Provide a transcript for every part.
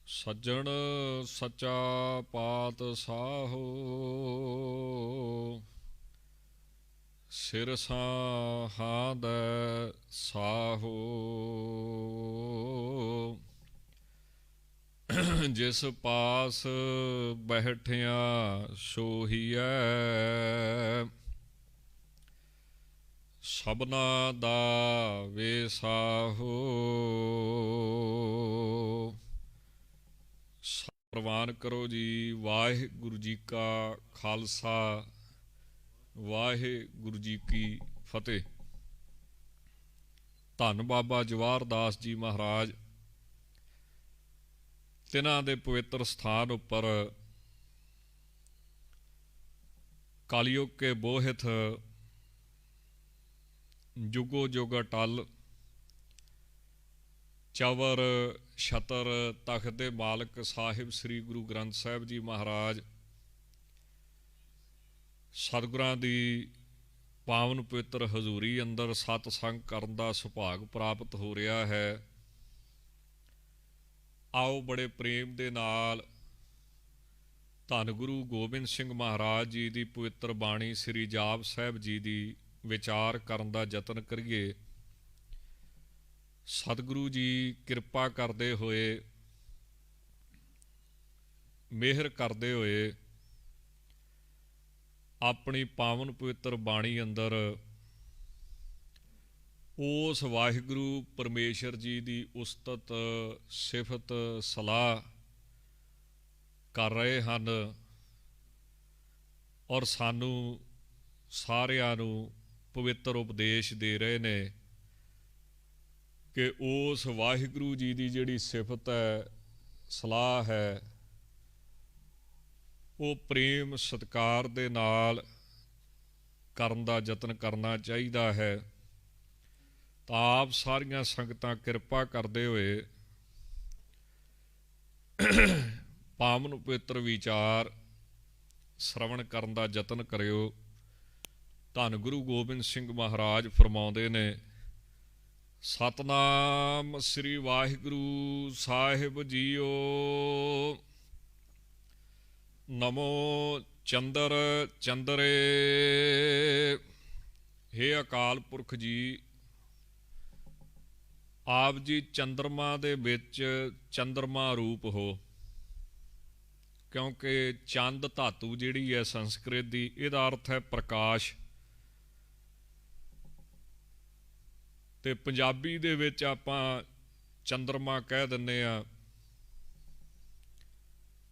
ਸੱਜਣ ਸੱਚਾ ਪਾਤਸ਼ਾਹੋ, ਸਿਰ ਸਾਹਾਂ ਦੈ ਸਾਹੋ। ਜਿਸ ਪਾਸ ਬੈਠਿਆ ਸੋਹੀਐ, ਸਭਨਾ ਦਾ ਵੇਸਾਹੋ। ਪ੍ਰਵਾਨ ਕਰੋ ਜੀ। ਵਾਹਿਗੁਰੂ ਜੀ ਕਾ ਖਾਲਸਾ, ਵਾਹਿਗੁਰੂ ਜੀ ਕੀ ਫਤਿਹ। ਧੰਨ ਬਾਬਾ ਜਵਾਹਰ ਦਾਸ ਜੀ ਮਹਾਰਾਜ ਤਿਨਾਂ ਦੇ ਪਵਿੱਤਰ ਸਥਾਨ ਉੱਪਰ ਕਲਯੁਗ ਕੇ ਬੋਹਿਥ ਜੁਗੋ ਜੁਗ ਅਟਲ, ਚਵਰ ਛਤਰ ਤਖਤ ਦੇ ਮਾਲਕ ਸਾਹਿਬ ਸ੍ਰੀ ਗੁਰੂ ਗ੍ਰੰਥ ਸਾਹਿਬ ਜੀ ਮਹਾਰਾਜ ਸਤਿਗੁਰਾਂ ਦੀ ਪਾਵਨ ਪਵਿੱਤਰ ਹਜ਼ੂਰੀ ਅੰਦਰ ਸਤਸੰਗ ਕਰਨ ਦਾ ਸੁਭਾਗ ਪ੍ਰਾਪਤ ਹੋ ਰਿਹਾ ਹੈ। ਆਓ ਬੜੇ ਪ੍ਰੇਮ ਦੇ ਨਾਲ ਧੰਨ ਗੁਰੂ ਗੋਬਿੰਦ ਸਿੰਘ ਮਹਾਰਾਜ ਜੀ ਦੀ ਪਵਿੱਤਰ ਬਾਣੀ ਸ੍ਰੀ ਜਾਪ ਸਾਹਿਬ ਜੀ ਦੀ ਵਿਚਾਰ ਕਰਨ ਦਾ ਯਤਨ ਕਰੀਏ। ਸਤਿਗੁਰੂ ਜੀ ਕਿਰਪਾ ਕਰਦੇ ਹੋਏ, ਮਿਹਰ ਕਰਦੇ ਹੋਏ ਆਪਣੀ ਪਾਵਨ ਪਵਿੱਤਰ ਬਾਣੀ ਅੰਦਰ ਉਸ ਵਾਹਿਗੁਰੂ ਪਰਮੇਸ਼ਰ ਜੀ ਦੀ ਉਸਤਤ ਸਿਫਤ ਸਲਾਹ ਕਰ ਰਹੇ ਹਨ ਔਰ ਸਾਨੂੰ ਸਾਰਿਆਂ ਨੂੰ ਪਵਿੱਤਰ ਉਪਦੇਸ਼ ਦੇ ਰਹੇ ਨੇ ਕਿ ਉਸ ਵਾਹਿਗੁਰੂ ਜੀ ਦੀ ਜਿਹੜੀ ਸਿਫਤ ਹੈ, ਸਲਾਹ ਹੈ, ਉਹ ਪ੍ਰੇਮ ਸਤਿਕਾਰ ਦੇ ਨਾਲ ਕਰਨ ਦਾ ਯਤਨ ਕਰਨਾ ਚਾਹੀਦਾ ਹੈ। ਤਾਂ ਆਪ ਸਾਰੀਆਂ ਸੰਗਤਾਂ ਕਿਰਪਾ ਕਰਦੇ ਹੋਏ ਪਾਵਨ ਪਵਿੱਤਰ ਵਿਚਾਰ ਸ਼ਰਵਣ ਕਰਨ ਦਾ ਯਤਨ ਕਰਿਓ। ਧੰਨ ਗੁਰੂ ਗੋਬਿੰਦ ਸਿੰਘ ਮਹਾਰਾਜ ਫਰਮਾਉਂਦੇ ਨੇ, ਸਤਨਾਮ ਸ੍ਰੀ ਵਾਹਿਗੁਰੂ ਸਾਹਿਬ ਜੀਓ। ਨਮੋ ਚੰਦਰ ਚੰਦਰੇ। ਹੇ ਅਕਾਲ ਪੁਰਖ ਜੀ, ਆਪ ਜੀ ਚੰਦਰਮਾ ਦੇ ਵਿੱਚ ਚੰਦਰਮਾ ਰੂਪ ਹੋ, ਕਿਉਂਕਿ ਚੰਦ ਧਾਤੂ ਜਿਹੜੀ ਹੈ ਸੰਸਕ੍ਰਿਤ ਦੀ, ਇਹਦਾ ਅਰਥ ਹੈ ਪ੍ਰਕਾਸ਼, ਤੇ ਪੰਜਾਬੀ ਦੇ ਵਿੱਚ ਆਪਾਂ ਚੰਦਰਮਾ ਕਹਿ ਦਿੰਦੇ ਆ।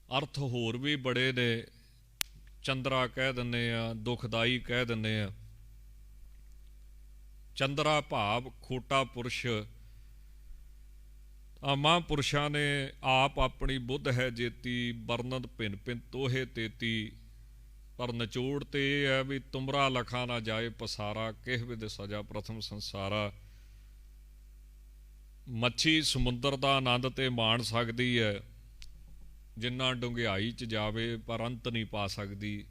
ਅਰਥ ਹੋਰ ਵੀ ਬੜੇ ਨੇ, ਚੰਦਰਾ ਕਹਿ ਦਿੰਦੇ ਆ, ਦੁਖਦਾਈ ਕਹਿ ਦਿੰਦੇ ਆ। ਚੰਦਰਾ ਭਾਵ ਖੋਟਾ ਪੁਰਸ਼। ਮਹਾਂਪੁਰਸ਼ਾਂ ਨੇ ਆਪ ਆਪਣੀ ਬੁੱਧ ਹੈ ਜੇਤੀ, ਵਰਨਤ ਭਿੰਨ ਭਿੰਨ ਤੋਹੇ ਤੇਤੀ, ਪਰ ਨਿਚੋੜ ਤੇ ਇਹ ਹੈ ਵੀ ਤੁਮਰਾ ਲਖਾ ਨਾ ਜਾਏ ਪਸਾਰਾ, ਕਿਹ ਵਿਦ ਸਜਾ ਪ੍ਰਥਮ ਸੰਸਾਰਾ। ਮੱਛੀ ਸਮੁੰਦਰ ਦਾ ਆਨੰਦ ਤੇ ਮਾਣ ਸਕਦੀ ਹੈ ਜਿੰਨਾ ਡੂੰਘਾਈ 'ਚ ਜਾਵੇ, ਪਰ ਅੰਤ ਨਹੀਂ ਪਾ ਸਕਦੀ।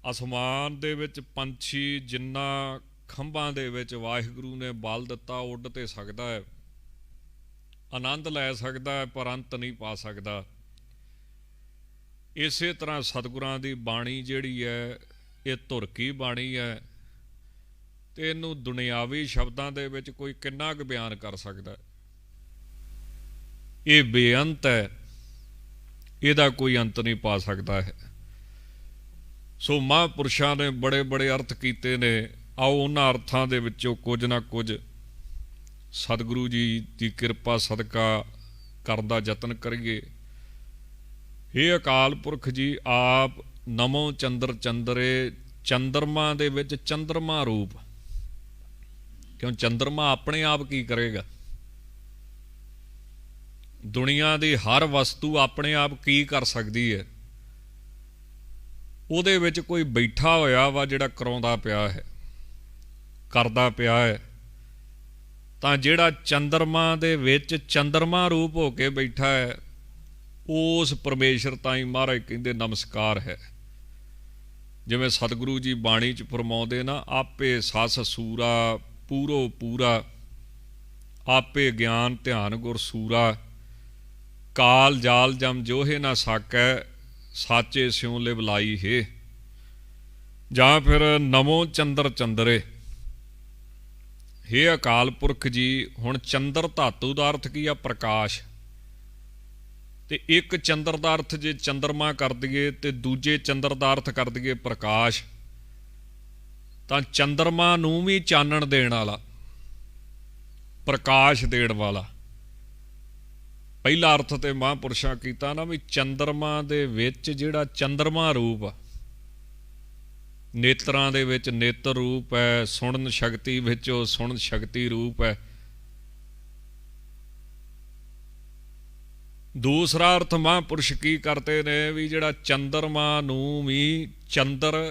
ਅਸਮਾਨ ਦੇ ਵਿੱਚ ਪੰਛੀ ਜਿੰਨਾ ਖੰਭਾਂ ਦੇ ਵਿੱਚ ਵਾਹਿਗੁਰੂ ਨੇ ਬਲ ਦਿੱਤਾ, ਉੱਡ ਤੇ ਸਕਦਾ ਹੈ, ਆਨੰਦ ਲੈ ਸਕਦਾ ਹੈ, ਪਰ ਅੰਤ ਨਹੀਂ ਪਾ ਸਕਦਾ। ਇਸੇ ਤਰ੍ਹਾਂ ਸਤਿਗੁਰਾਂ ਦੀ ਬਾਣੀ ਜਿਹੜੀ ਹੈ, ਇਹ ਧੁਰਕੀ ਬਾਣੀ ਹੈ, ਤੇ ਇਹਨੂੰ ਦੁਨਿਆਵੀ ਸ਼ਬਦਾਂ ਦੇ ਵਿੱਚ ਕੋਈ ਕਿੰਨਾ ਕੁ ਬਿਆਨ ਕਰ ਸਕਦਾ। ਇਹ ਬੇਅੰਤ ਹੈ, ਇਹਦਾ ਕੋਈ ਅੰਤ ਨਹੀਂ ਪਾ ਸਕਦਾ ਹੈ। ਸੋ ਮਹਾਂਪੁਰਸ਼ਾਂ ਨੇ ਬੜੇ ਬੜੇ ਅਰਥ ਕੀਤੇ ਨੇ। ਆਓ ਉਹਨਾਂ ਅਰਥਾਂ ਦੇ ਵਿੱਚੋਂ ਕੁਝ ਨਾ ਕੁਝ ਸਤਿਗੁਰੂ ਜੀ ਦੀ ਕਿਰਪਾ ਸਦਕਾ ਕਰਨ ਦਾ ਯਤਨ ਕਰੀਏ। ਹੇ ਅਕਾਲ ਪੁਰਖ ਜੀ, ਆਪ ਨਮੋ ਚੰਦਰ ਚੰਦਰੇ, ਚੰਦਰਮਾ ਦੇ ਵਿੱਚ ਚੰਦਰਮਾ ਰੂਪ। ਕਿਉਂ ਚੰਦਰਮਾ ਆਪਣੇ ਆਪ ਕੀ ਕਰੇਗਾ? ਦੁਨੀਆ ਦੀ ਹਰ ਵਸਤੂ ਆਪਣੇ ਆਪ ਕੀ ਕਰ ਸਕਦੀ ਹੈ? ਉਹਦੇ ਵਿੱਚ ਕੋਈ ਬੈਠਾ ਹੋਇਆ ਵਾ ਜਿਹੜਾ ਕਰਾਉਂਦਾ ਪਿਆ ਹੈ, ਕਰਦਾ ਪਿਆ ਹੈ। ਤਾਂ ਜਿਹੜਾ ਚੰਦਰਮਾ ਦੇ ਵਿੱਚ ਚੰਦਰਮਾ ਰੂਪ ਹੋ ਕੇ ਬੈਠਾ ਹੈ, ਉਸ ਪਰਮੇਸ਼ਰ ਤਾਈਂ ਮਹਾਰਾਜ ਕਹਿੰਦੇ ਨਮਸਕਾਰ ਹੈ। ਜਿਵੇਂ ਸਤਿਗੁਰੂ ਜੀ ਬਾਣੀ 'ਚ ਫਰਮਾਉਂਦੇ ਨਾ, ਆਪੇ ਸੱਸ ਸੂਰਾ पूरो पूरा, आपे ज्ञान ध्यान गुर सूरा, काल जाल जम जोहे ना साकै, साचे स्यों लिवलाई हे। जां फिर नमो चंद्र चंद्रे। हे अकाल पुरख जी, हुण चंद्र धातु का अर्थ की आ? प्रकाश। ते एक चंद्र का अर्थ जे चंद्रमा कर दईए तो दूजे चंद्र का अर्थ कर दईए प्रकाश, तो चंद्रमा नूं भी चानण देण वाला, प्रकाश देण वाला। पहला अर्थ तो महापुरुषां कीता ना भी चंद्रमा दे विच जिहड़ा चंद्रमा रूप आ, नेत्रां दे विच नेत्र रूप है, सुणन शक्ति विच सुणन शक्ति रूप है। दूसरा अर्थ महापुरुष की करते ने भी जिहड़ा चंद्रमा नूं भी चंद्र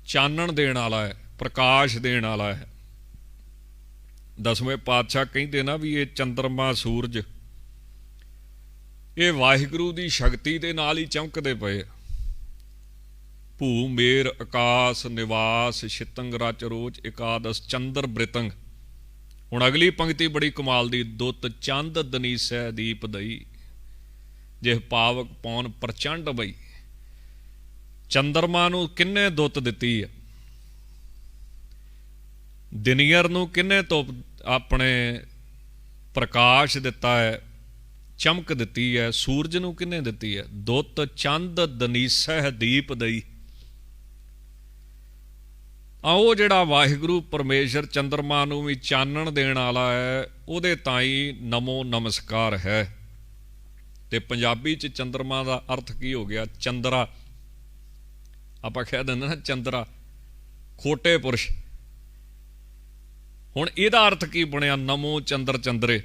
चानण देण वाला है, प्रकाश देण वाला है। दसवें पातशाह कहते ना भी ये चंद्रमा सूरज ये वाहिगुरू की शक्ति के नाल ही चमकते पे। भू मेर आकाश निवास शितंग रच रोज एकादश चंद्र बृतंग। हुण अगली पंक्ति बड़ी कमाल दी, दुत चंद दनीसै दीप दई, जे पावक पौन प्रचंड बई। चंद्रमा नूं किन्ने दुत दिती है? दिनियर नूं किन्ने तो अपने प्रकाश दिता है, चमक दिती है। सूरज नूं किन्ने दिती है? दुत चंद दनीसह दीप दई। आओ जिहड़ा वाहिगुरू परमेश्वर चंद्रमा नूं भी चानण देण वाला है, उहदे ताई नमो नमस्कार है। ते पंजाबी च चंद्रमा का अर्थ की हो गया? चंद्रा। आपां कह दिंदे ना चंद्रा, खोटे पुरुष। हुण इहदा अर्थ की बनिया? नमो चंद्र चंद्रे।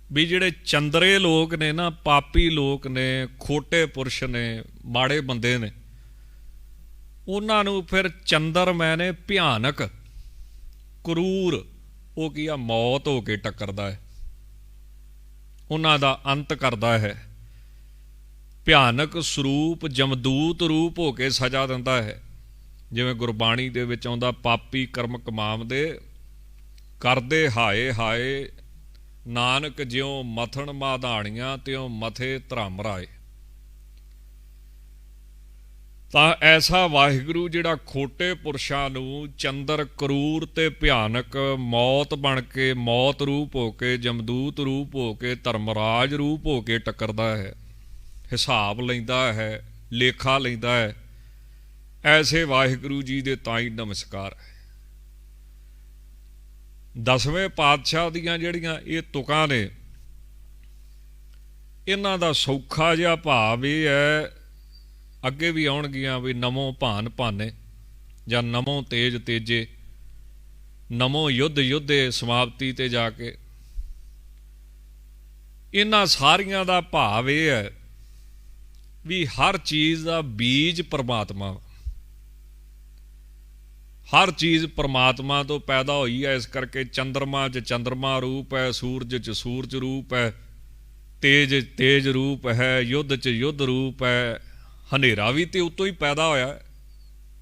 भी जिहड़े चंद्रे लोग ने ना, पापी लोग ने, खोटे पुरुष ने, माड़े बंदे ने, उन्हां नूं फिर चंद्र मैने भयानक क्रूर वो की आ मौत हो के टक्करदा है, उन्हां दा अंत करदा है। भयानक स्वरूप जमदूत रूप हो के सजा दिंदा है। जिवें गुरबाणी दे विच आउंदा, पापी कर्म कमावदे करदे हाए हाए, नानक ज्यों मथन माधाणियां त्यों मथे धरम राए। तां ऐसा वाहिगुरू जिहड़ा खोटे पुरशां नूं चंद्र क्रूर ते भयानक मौत बन के, मौत रूप हो के, जमदूत रूप हो के, धर्मराज रूप हो के टक्करदा है, हिसाब लैंदा है, लेखा लैंदा है। ऐसे वाहिगुरू जी दे ताई नमस्कार है। दसवें पातशाह दीयां जिहड़ियां ये तुकां ने, इन्हां दा सौखा जिहा भाव ये है, अगे भी आउणगियां भी नमो भान भाने, जां नमो तेज तेजे, नमो युद्ध युद्धे समाप्ति ते जाके। इन्हां सारियां दा भाव ये है भी हर चीज़ का बीज परमात्मा, हर चीज़ परमात्मा तो पैदा हुई है। इस करके चंद्रमा च चंद्रमा रूप है, सूरज च सूरज रूप है, तेज तेज रूप है, युद्ध च युद्ध रूप है, हनेरा भी तो उतों ही पैदा होया।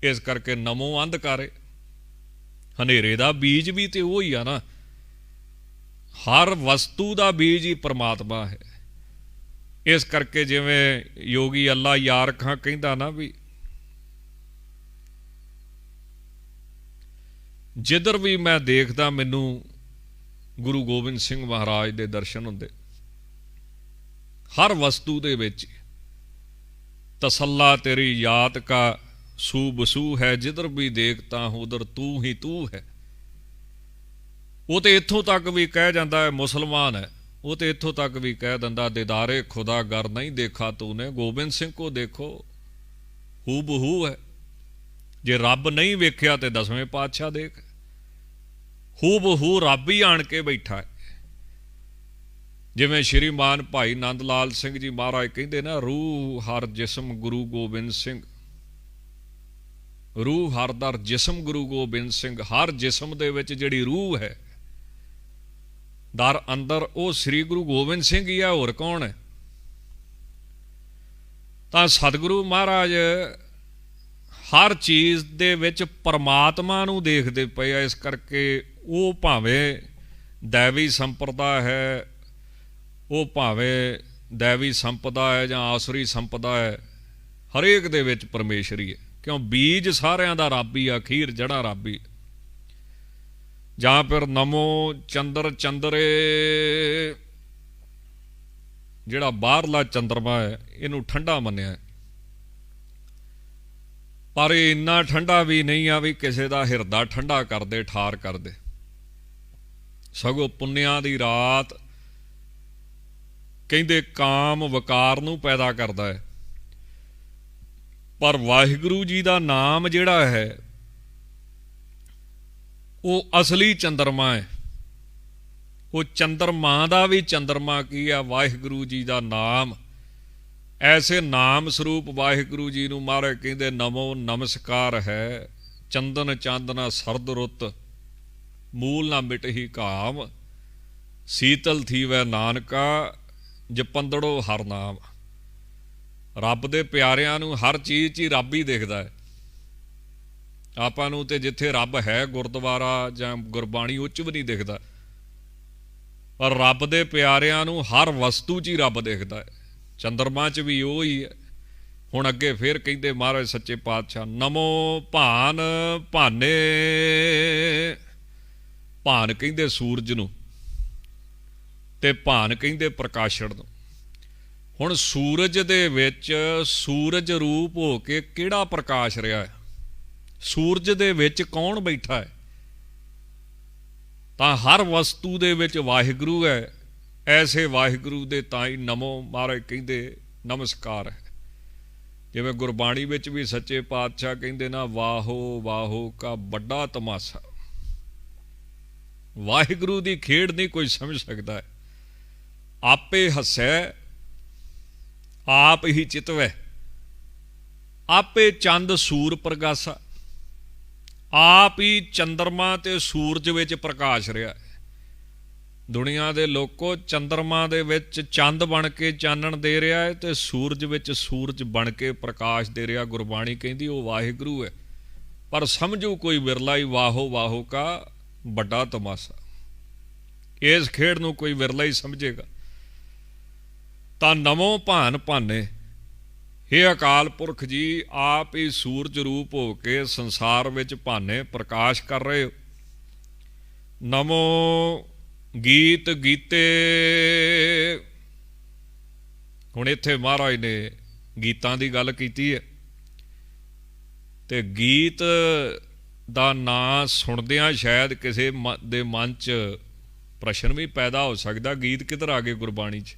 इस करके नमो अंधकारे, हनेरे का बीज भी तो वही है ना। हर वस्तु का बीज ही परमात्मा है। इस करके जिवें योगी अल्लाह यार खां कहंदा ना भी जिधर भी मैं देखदा मैनू गुरु गोबिंद सिंह महाराज दे दर्शन हुंदे। हर वस्तु दे विच तसल्ला तेरी याद का सूबसू है, जिधर भी देखता हूं उधर तू ही तू है। वो तो इत्थों तक भी कह जाता है मुसलमान है, वो तो इत्थों तक भी कह दिंदा दीदारे खुदा गर नहीं देखा तूने, गोबिंद सिंह को देखो हू बहू है। जे रब नहीं वेख्या तो दसवें पातशाह देख, हू बहू रब ही आण के बैठा है। जिवें श्रीमान भाई नंद लाल सिंह जी महाराज कहते ना, रूह हर जिस्म गुरु गोबिंद सिंह, रूह हर दर जिस्म गुरु गोबिंद सिंह। हर जिस्म दे विच जिहड़ी रूह है दर अंदर, वो श्री गुरु गोबिंद सिंह ही है, होर कौन है। तां सतगुरु महाराज ਹਰ ਚੀਜ਼ ਦੇ ਵਿੱਚ ਪਰਮਾਤਮਾ ਨੂੰ ਦੇਖਦੇ ਪਏ ਆ। ਇਸ ਕਰਕੇ ਉਹ ਭਾਵੇਂ ਦੈਵੀ ਸੰਪਰਦਾ ਹੈ, ਉਹ ਭਾਵੇਂ ਦੈਵੀ ਸੰਪਦਾ ਹੈ ਜਾਂ ਆਸੁਰੀ ਸੰਪਦਾ ਹੈ, ਹਰੇਕ ਦੇ ਵਿੱਚ ਪਰਮੇਸ਼ਰੀ ਹੈ। ਕਿਉਂ? ਬੀਜ ਸਾਰਿਆਂ ਦਾ ਰੱਬ ਹੀ, ਅਖੀਰ ਜੜ੍ਹਾਂ ਰੱਬ ਹੀ। ਜਾਂ ਫਿਰ ਨਮੋ ਚੰਦਰ ਚੰਦਰੇ, ਜਿਹੜਾ ਬਾਹਰਲਾ ਚੰਦਰਮਾ ਹੈ ਇਹਨੂੰ ਠੰਡਾ ਮੰਨਿਆ, ਪਰ ਇਹ ਇੰਨਾ ਠੰਡਾ ਵੀ ਨਹੀਂ ਆ ਵੀ ਕਿਸੇ ਦਾ ਹਿਰਦਾ ਠੰਡਾ ਕਰਦੇ, ਠਾਰ ਕਰਦੇ। ਸਗੋਂ ਪੁੰਨਿਆਂ ਦੀ ਰਾਤ ਕਹਿੰਦੇ ਕਾਮ ਵਕਾਰ ਨੂੰ ਪੈਦਾ ਕਰਦਾ ਹੈ। ਪਰ ਵਾਹਿਗੁਰੂ ਜੀ ਦਾ ਨਾਮ ਜਿਹੜਾ ਹੈ ਉਹ ਅਸਲੀ ਚੰਦਰਮਾ ਹੈ। ਉਹ ਚੰਦਰਮਾ ਦਾ ਵੀ ਚੰਦਰਮਾ ਕੀ ਆ? ਵਾਹਿਗੁਰੂ ਜੀ ਦਾ ਨਾਮ। ਐਸੇ ਨਾਮ ਸਰੂਪ ਵਾਹਿਗੁਰੂ ਜੀ ਨੂੰ ਮਹਾਰਾਜ ਕਹਿੰਦੇ ਨਮੋ ਨਮਸਕਾਰ ਹੈ। ਚੰਦਨ ਚਾਂਦਨਾ ਸਰਦ ਰੁੱਤ, ਮੂਲ ਨਾ ਮਿਟਹੀ ਕਾਮ, ਸੀਤਲ ਥੀਵੈ ਨਾਨਕਾ, ਜਪੰਦੜੋ ਹਰ ਨਾਮ। ਰੱਬ ਦੇ ਪਿਆਰਿਆਂ ਨੂੰ ਹਰ ਚੀਜ਼ 'ਚ ਹੀ ਰੱਬ ਹੀ ਦਿਖਦਾ ਹੈ। ਆਪਾਂ ਨੂੰ ਤੇ ਜਿੱਥੇ ਰੱਬ ਹੈ, ਗੁਰਦੁਆਰਾ ਜਾਂ ਗੁਰਬਾਣੀ, ਉਹ 'ਚ ਵੀ ਨਹੀਂ ਦਿਖਦਾ, ਪਰ ਰੱਬ ਦੇ ਪਿਆਰਿਆਂ ਨੂੰ ਹਰ ਵਸਤੂ 'ਚ ਹੀ ਰੱਬ ਦਿਖਦਾ ਹੈ। ਚੰਦਰਮਾ 'ਚ ਵੀ ਉਹ ਹੀ ਹੈ। ਹੁਣ ਅੱਗੇ ਫਿਰ ਕਹਿੰਦੇ ਮਹਾਰਾਜ ਸੱਚੇ ਪਾਤਸ਼ਾਹ, ਨਮੋ ਭਾਨ ਭਾਨੇ। ਭਾਨ ਕਹਿੰਦੇ ਸੂਰਜ ਨੂੰ, ਤੇ ਭਾਨ ਕਹਿੰਦੇ ਪ੍ਰਕਾਸ਼ਣ ਨੂੰ। ਹੁਣ ਸੂਰਜ ਦੇ ਵਿੱਚ ਸੂਰਜ ਰੂਪ ਹੋ ਕੇ ਕਿਹੜਾ ਪ੍ਰਕਾਸ਼ ਰਿਹਾ ਹੈ? ਸੂਰਜ ਦੇ ਵਿੱਚ ਕੌਣ ਬੈਠਾ ਹੈ? ਤਾਂ ਹਰ ਵਸਤੂ ਦੇ ਵਿੱਚ ਵਾਹਿਗੁਰੂ ਹੈ। ਐਸੇ ਵਾਹਿਗੁਰੂ ਦੇ ਤਾਂ ਹੀ ਨਮੋ ਮਹਾਰਾਜ ਕਹਿੰਦੇ ਨਮਸਕਾਰ ਹੈ। ਜਿਵੇਂ ਗੁਰਬਾਣੀ ਵਿੱਚ ਵੀ ਸੱਚੇ ਪਾਤਸ਼ਾਹ ਕਹਿੰਦੇ ਨਾ, ਵਾਹੋ ਵਾਹੋ ਕਾ ਵੱਡਾ ਤਮਾਸ਼ਾ। ਵਾਹਿਗੁਰੂ ਦੀ ਖੇਡ ਨਹੀਂ ਕੋਈ ਸਮਝ ਸਕਦਾ ਹੈ। ਆਪੇ ਹੱਸੈ ਆਪ ਹੀ ਚਿਤਵੈ, ਆਪੇ ਚੰਦ ਸੂਰ ਪ੍ਰਗਾਸਾ। ਆਪ ਹੀ ਚੰਦਰਮਾ ਤੇ ਸੂਰਜ ਵਿੱਚ ਪ੍ਰਕਾਸ਼ ਰਿਹਾ ਹੈ। ਦੁਨੀਆ ਦੇ ਲੋਕੋ, ਚੰਦਰਮਾ ਦੇ ਵਿੱਚ ਚੰਦ ਬਣ ਕੇ ਚਾਨਣ ਦੇ ਰਿਹਾ ਹੈ ਤੇ ਸੂਰਜ ਵਿੱਚ ਸੂਰਜ ਬਣ ਕੇ ਪ੍ਰਕਾਸ਼ ਦੇ ਰਿਹਾ। ਗੁਰਬਾਣੀ ਕਹਿੰਦੀ ਉਹ ਵਾਹਿਗੁਰੂ ਹੈ, ਪਰ ਸਮਝੂ ਕੋਈ ਵਿਰਲਾ ਹੀ ਵਾਹੋ ਵਾਹੋ ਕਾ ਵੱਡਾ ਤਮਾਸ਼ਾ। ਇਸ ਖੇਡ ਨੂੰ ਕੋਈ ਵਿਰਲਾ ਹੀ ਸਮਝੇਗਾ। ਤਾਂ ਨਮੋ ਭਾਨ ਭਾਨੇ, ਹੇ ਅਕਾਲ ਪੁਰਖ ਜੀ, ਆਪ ਹੀ ਸੂਰਜ ਰੂਪ ਹੋ ਕੇ ਸੰਸਾਰ ਵਿੱਚ ਭਾਨੇ ਪ੍ਰਕਾਸ਼ ਕਰ ਰਹੇ ਹੋ। ਨਮੋ ਗੀਤ ਗੀਤੇ। ਹੁਣ ਇੱਥੇ ਮਹਾਰਾਜ ਨੇ ਗੀਤਾਂ ਦੀ ਗੱਲ ਕੀਤੀ ਹੈ, ਤੇ ਗੀਤ ਦਾ ਨਾਂ ਸੁਣਦਿਆਂ ਸ਼ਾਇਦ ਕਿਸੇ ਦੇ ਮਨ 'ਚ ਪ੍ਰਸ਼ਨ ਵੀ ਪੈਦਾ ਹੋ ਸਕਦਾ, ਗੀਤ ਕਿੱਧਰ ਆ ਗਏ ਗੁਰਬਾਣੀ 'ਚ।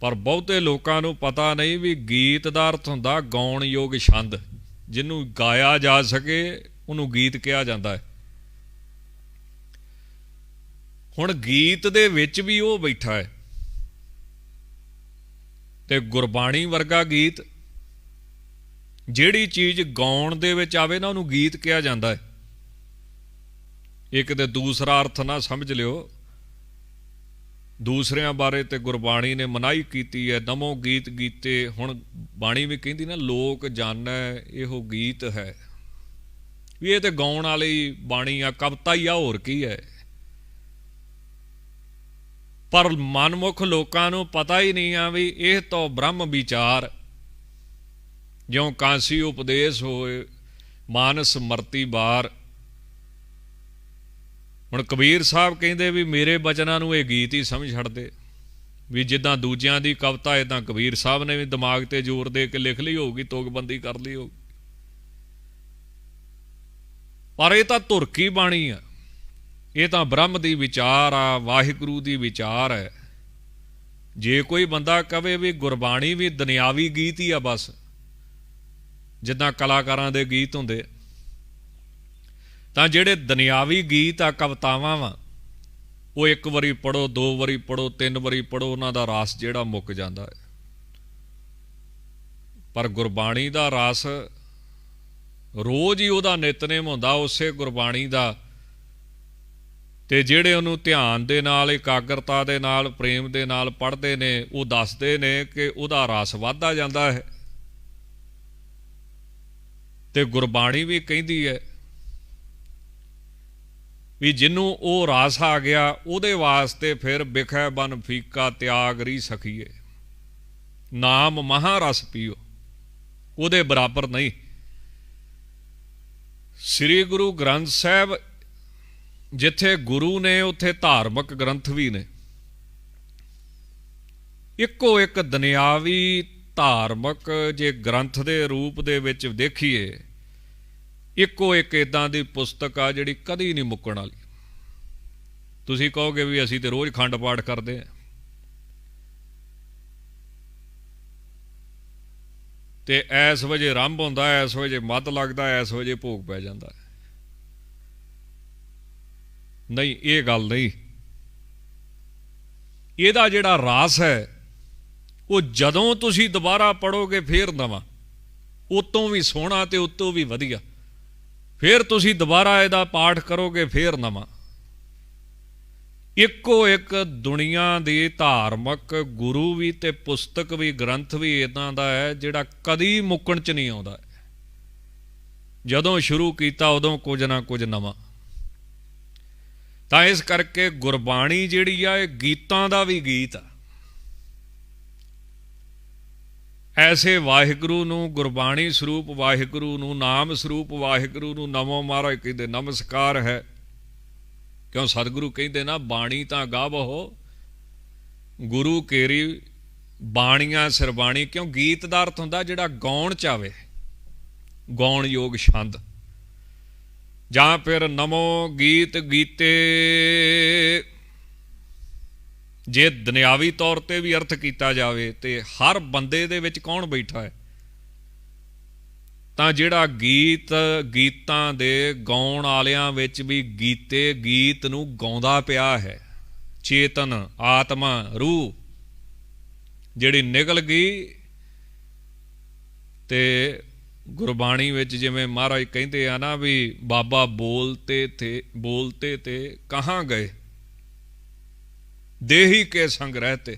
ਪਰ ਬਹੁਤੇ ਲੋਕਾਂ ਨੂੰ ਪਤਾ ਨਹੀਂ ਵੀ ਗੀਤ ਦਾ ਅਰਥ ਹੁੰਦਾ ਗਾਉਣ ਯੋਗ ਛੰਦ। ਜਿਹਨੂੰ ਗਾਇਆ ਜਾ ਸਕੇ ਉਹਨੂੰ ਗੀਤ ਕਿਹਾ ਜਾਂਦਾ ਹੈ। ਹੁਣ ਗੀਤ ਦੇ ਵਿੱਚ ਵੀ ਉਹ ਬੈਠਾ ਹੈ, ਤੇ ਗੁਰਬਾਣੀ ਵਰਗਾ ਗੀਤ, ਜਿਹੜੀ ਚੀਜ਼ ਗਾਉਣ ਦੇ ਵਿੱਚ ਆਵੇ ਨਾ ਉਹਨੂੰ ਗੀਤ ਕਿਹਾ ਜਾਂਦਾ ਹੈ। ਇੱਕ ਤੇ ਦੂਸਰਾ ਅਰਥ ਨਾ ਸਮਝ ਲਿਓ, ਦੂਸਰਿਆਂ ਬਾਰੇ ਤੇ ਗੁਰਬਾਣੀ ਨੇ ਮਨਾਹੀ ਕੀਤੀ ਹੈ। ਨਮੋ ਗੀਤ ਗੀਤੇ। ਹੁਣ ਬਾਣੀ ਵੀ ਕਹਿੰਦੀ ਨਾ, ਲੋਕ ਜਾਣੈ ਇਹੋ ਗੀਤ ਹੈ, ਵੀ ਇਹ ਤੇ ਗਾਉਣ ਵਾਲੀ ਬਾਣੀ ਆ, ਕਵਿਤਾ ਹੀ ਆ, ਹੋਰ ਕੀ ਹੈ। ਪਰ ਮਨਮੁਖ ਲੋਕਾਂ ਨੂੰ ਪਤਾ ਹੀ ਨਹੀਂ ਆ ਵੀ ਇਹ ਤਾਂ ਬ੍ਰਹਮ ਵਿਚਾਰ। ਜਿਉਂ ਕਾਂਸੀ ਉਪਦੇਸ਼ ਹੋਏ ਮਾਨਸ ਮਰਤੀ ਬਾਰ। ਹੁਣ ਕਬੀਰ ਸਾਹਿਬ ਕਹਿੰਦੇ ਵੀ ਮੇਰੇ ਬਚਨਾਂ ਨੂੰ ਇਹ ਗੀਤ ਹੀ ਸਮਝ ਛੱਡਦੇ, ਵੀ ਜਿੱਦਾਂ ਦੂਜਿਆਂ ਦੀ ਕਵਿਤਾ ਇੱਦਾਂ ਕਬੀਰ ਸਾਹਿਬ ਨੇ ਵੀ ਦਿਮਾਗ ਤੇ ਜ਼ੋਰ ਦੇ ਕੇ ਲਿਖ ਲਈ ਹੋਊਗੀ, ਤੁਕਬੰਦੀ ਕਰ ਲਈ ਹੋਊਗੀ। ਪਰ ਇਹ ਤਾਂ ਧੁਰਕੀ ਬਾਣੀ ਆ, ਇਹ ਤਾਂ ਬ੍ਰਹਮ ਦੀ ਵਿਚਾਰ ਆ, ਵਾਹਿਗੁਰੂ ਦੀ ਵਿਚਾਰ ਹੈ। ਜੇ ਕੋਈ ਬੰਦਾ ਕਵੇ ਵੀ ਗੁਰਬਾਣੀ ਵੀ ਦੁਨਿਆਵੀ ਗੀਤ ਹੀ ਆ ਬਸ, ਜਿੱਦਾਂ ਕਲਾਕਾਰਾਂ ਦੇ ਗੀਤ ਹੁੰਦੇ, ਤਾਂ ਜਿਹੜੇ ਦੁਨਿਆਵੀ ਗੀਤ ਆ, ਕਵਿਤਾਵਾਂ ਵਾ, ਉਹ ਇੱਕ ਵਾਰੀ ਪੜ੍ਹੋ, ਦੋ ਵਾਰੀ ਪੜ੍ਹੋ, ਤਿੰਨ ਵਾਰੀ ਪੜ੍ਹੋ, ਉਹਨਾਂ ਦਾ ਰਸ ਜਿਹੜਾ ਮੁੱਕ ਜਾਂਦਾ ਹੈ। ਪਰ ਗੁਰਬਾਣੀ ਦਾ ਰਸ ਰੋਜ਼ ਹੀ ਉਹਦਾ ਨਿਤਨੇਮ ਹੁੰਦਾ ਉਸੇ ਗੁਰਬਾਣੀ ਦਾ। ਤੇ ਜਿਹੜੇ ਉਹਨੂੰ ਧਿਆਨ ਦੇ ਨਾਲ, ਇਕਾਗਰਤਾ ਦੇ ਨਾਲ, ਪ੍ਰੇਮ ਦੇ ਨਾਲ ਪੜ੍ਹਦੇ ਨੇ, ਉਹ ਦੱਸਦੇ ਨੇ ਕਿ ਉਹਦਾ ਰਸ ਵੱਧਦਾ ਜਾਂਦਾ ਹੈ। ਤੇ ਗੁਰਬਾਣੀ ਵੀ ਕਹਿੰਦੀ ਹੈ ਵੀ ਜਿਹਨੂੰ ਉਹ ਰਸ ਆ ਗਿਆ ਉਹਦੇ ਵਾਸਤੇ ਫਿਰ ਬਿਖੈ ਬਨ ਫੀਕਾ ਤਿਆਗ ਰੀ ਸਖੀਏ, ਨਾਮ ਮਹਾਰਸ ਪੀਓ, ਉਹਦੇ ਬਰਾਬਰ ਨਹੀਂ। ਸ੍ਰੀ ਗੁਰੂ ਗ੍ਰੰਥ ਸਾਹਿਬ ਜਿੱਥੇ ਗੁਰੂ ਨੇ ਉੱਥੇ ਧਾਰਮਿਕ ਗ੍ਰੰਥ ਵੀ ਨੇ। ਇੱਕੋ ਇੱਕ ਦੁਨਿਆਵੀ ਧਾਰਮਿਕ ਜੇ ਗ੍ਰੰਥ ਦੇ ਰੂਪ ਦੇ ਵਿੱਚ ਦੇਖੀਏ, ਇੱਕੋ ਇੱਕ ਇੱਦਾਂ ਦੀ ਪੁਸਤਕ ਆ ਜਿਹੜੀ ਕਦੀ ਨਹੀਂ ਮੁੱਕਣ ਵਾਲੀ। ਤੁਸੀਂ ਕਹੋਗੇ ਵੀ ਅਸੀਂ ਤੇ ਰੋਜ਼ ਖੰਡ ਪਾਠ ਕਰਦੇ ਹਾਂ, ਤੇ ਇਸ ਵਜੇ ਆਰੰਭ ਹੁੰਦਾ, ਇਸ ਵਜੇ ਮੱਧ ਲੱਗਦਾ, ਇਸ ਵਜੇ ਭੋਗ ਪੈ ਜਾਂਦਾ। ਨਹੀਂ, ਇਹ ਗੱਲ ਨਹੀਂ। ਇਹਦਾ ਜਿਹੜਾ ਰਾਸ ਹੈ ਉਹ ਜਦੋਂ ਤੁਸੀਂ ਦੁਬਾਰਾ ਪੜ੍ਹੋਗੇ ਫੇਰ ਨਵਾਂ, ਉਤੋਂ ਵੀ ਸੋਹਣਾ ਤੇ ਉਤੋਂ ਵੀ ਵਧੀਆ। ਫਿਰ ਤੁਸੀਂ ਦੁਬਾਰਾ ਇਹਦਾ ਪਾਠ ਕਰੋਗੇ ਫੇਰ ਨਵਾਂ। ਇੱਕੋ ਇੱਕ ਦੁਨੀਆ ਦੀ ਧਾਰਮਿਕ ਗੁਰੂ ਵੀ ਤੇ ਪੁਸਤਕ ਵੀ ਗ੍ਰੰਥ ਵੀ ਇੱਦਾਂ ਦਾ ਹੈ ਜਿਹੜਾ ਕਦੀ ਮੁੱਕਣ 'ਚ ਨਹੀਂ ਆਉਂਦਾ। ਜਦੋਂ ਸ਼ੁਰੂ ਕੀਤਾ ਉਦੋਂ ਕੁਝ ਨਾ ਕੁਝ ਨਵਾਂ। ਤਾਂ ਇਸ ਕਰਕੇ ਗੁਰਬਾਣੀ ਜਿਹੜੀ ਆ ਇਹ ਗੀਤਾਂ ਦਾ ਵੀ ਗੀਤ ਆ। ਐਸੇ ਵਾਹਿਗੁਰੂ ਨੂੰ, ਗੁਰਬਾਣੀ ਸਰੂਪ ਵਾਹਿਗੁਰੂ ਨੂੰ, ਨਾਮ ਸਰੂਪ ਵਾਹਿਗੁਰੂ ਨੂੰ ਨਮੋ ਮਹਾਰਾਜ ਕਹਿੰਦੇ, ਨਮਸਕਾਰ ਹੈ। ਕਿਉਂ ਸਤਿਗੁਰੂ ਕਹਿੰਦੇ ਨਾ, ਬਾਣੀ ਤਾਂ ਗਾਵੋ ਗੁਰੂ ਕੇਰੀ ਬਾਣੀਆਂ ਸਰਬਾਣੀ। ਕਿਉਂ ਗੀਤ ਦਾ ਅਰਥ ਹੁੰਦਾ ਜਿਹੜਾ ਗਾਉਣ ਚ ਆਵੇ, ਗਾਉਣ ਯੋਗ ਛੰਦ। ਜਾਂ ਫਿਰ ਨਮੋ ਗੀਤ ਗੀਤੇ, ਜੇ ਦੁਨਿਆਵੀ ਤੌਰ ਤੇ ਵੀ ਅਰਥ ਕੀਤਾ ਜਾਵੇ ਤੇ ਹਰ ਬੰਦੇ ਦੇ ਵਿੱਚ ਕੌਣ ਬੈਠਾ ਹੈ? ਤਾਂ ਜਿਹੜਾ ਗੀਤ, ਗੀਤਾਂ ਦੇ ਗਾਉਣ ਵਾਲਿਆਂ ਵਿੱਚ ਵੀ ਗੀਤੇ ਗੀਤ ਨੂੰ ਗਾਉਂਦਾ ਪਿਆ ਹੈ। ਚੇਤਨ, ਆਤਮਾ, ਰੂਹ ਜਿਹੜੀ ਨਿਕਲ ਗਈ। ਤੇ ਗੁਰਬਾਣੀ ਵਿੱਚ ਜਿਵੇਂ ਮਹਾਰਾਜ ਕਹਿੰਦੇ ਆ ਨਾ ਵੀ ਬਾਬਾ ਬੋਲਤੇ ਤੇ ਕਹਾਂ ਗਏ, ਦੇਹੀ ਕੇ ਸੰਗ ਰਹਤੇ,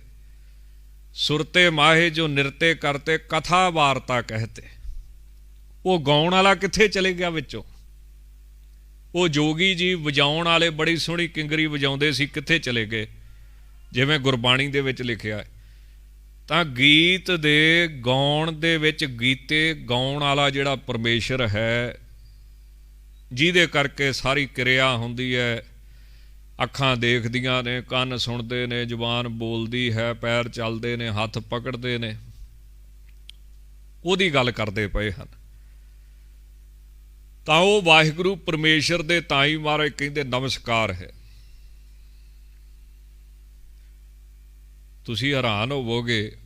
ਸੁਰਤੇ ਮਾਹੇ ਜੋ ਨਿਰਤੇ ਕਰਤੇ, ਕਥਾ ਵਾਰਤਾ ਕਹਤੇ। ਉਹ ਗਾਉਣ ਵਾਲਾ ਕਿੱਥੇ ਚਲੇ ਗਿਆ ਵਿੱਚੋਂ? ਉਹ ਜੋਗੀ ਜੀ ਵਜਾਉਣ ਵਾਲੇ ਬੜੀ ਸੋਹਣੀ ਕਿੰਗਰੀ ਵਜਾਉਂਦੇ ਸੀ, ਕਿੱਥੇ ਚਲੇ ਗਏ? ਜਿਵੇਂ ਗੁਰਬਾਣੀ ਦੇ ਵਿੱਚ ਲਿਖਿਆ ਹੈ। ਤਾਂ ਗੀਤ ਦੇ ਗਾਉਣ ਦੇ ਵਿੱਚ ਗੀਤੇ ਗਾਉਣ ਵਾਲਾ ਜਿਹੜਾ ਪਰਮੇਸ਼ਰ ਹੈ, ਜਿਹਦੇ ਕਰਕੇ ਸਾਰੀ ਕਿਰਿਆ ਹੁੰਦੀ ਹੈ। ਅੱਖਾਂ ਦੇਖਦੀਆਂ ਨੇ, ਕੰਨ ਸੁਣਦੇ ਨੇ, ਜ਼ੁਬਾਨ ਬੋਲਦੀ ਹੈ, ਪੈਰ ਚੱਲਦੇ ਨੇ, ਹੱਥ ਪਕੜਦੇ ਨੇ, ਉਹਦੀ ਗੱਲ ਕਰਦੇ ਪਏ ਹਨ। ਤਾਂ ਉਹ ਵਾਹਿਗੁਰੂ ਪਰਮੇਸ਼ਰ ਦੇ ਤਾਂ ਹੀ ਮਹਾਰਾਜ ਕਹਿੰਦੇ ਨਮਸਕਾਰ ਹੈ। ਤੁਸੀਂ ਹੈਰਾਨ ਹੋਵੋਗੇ,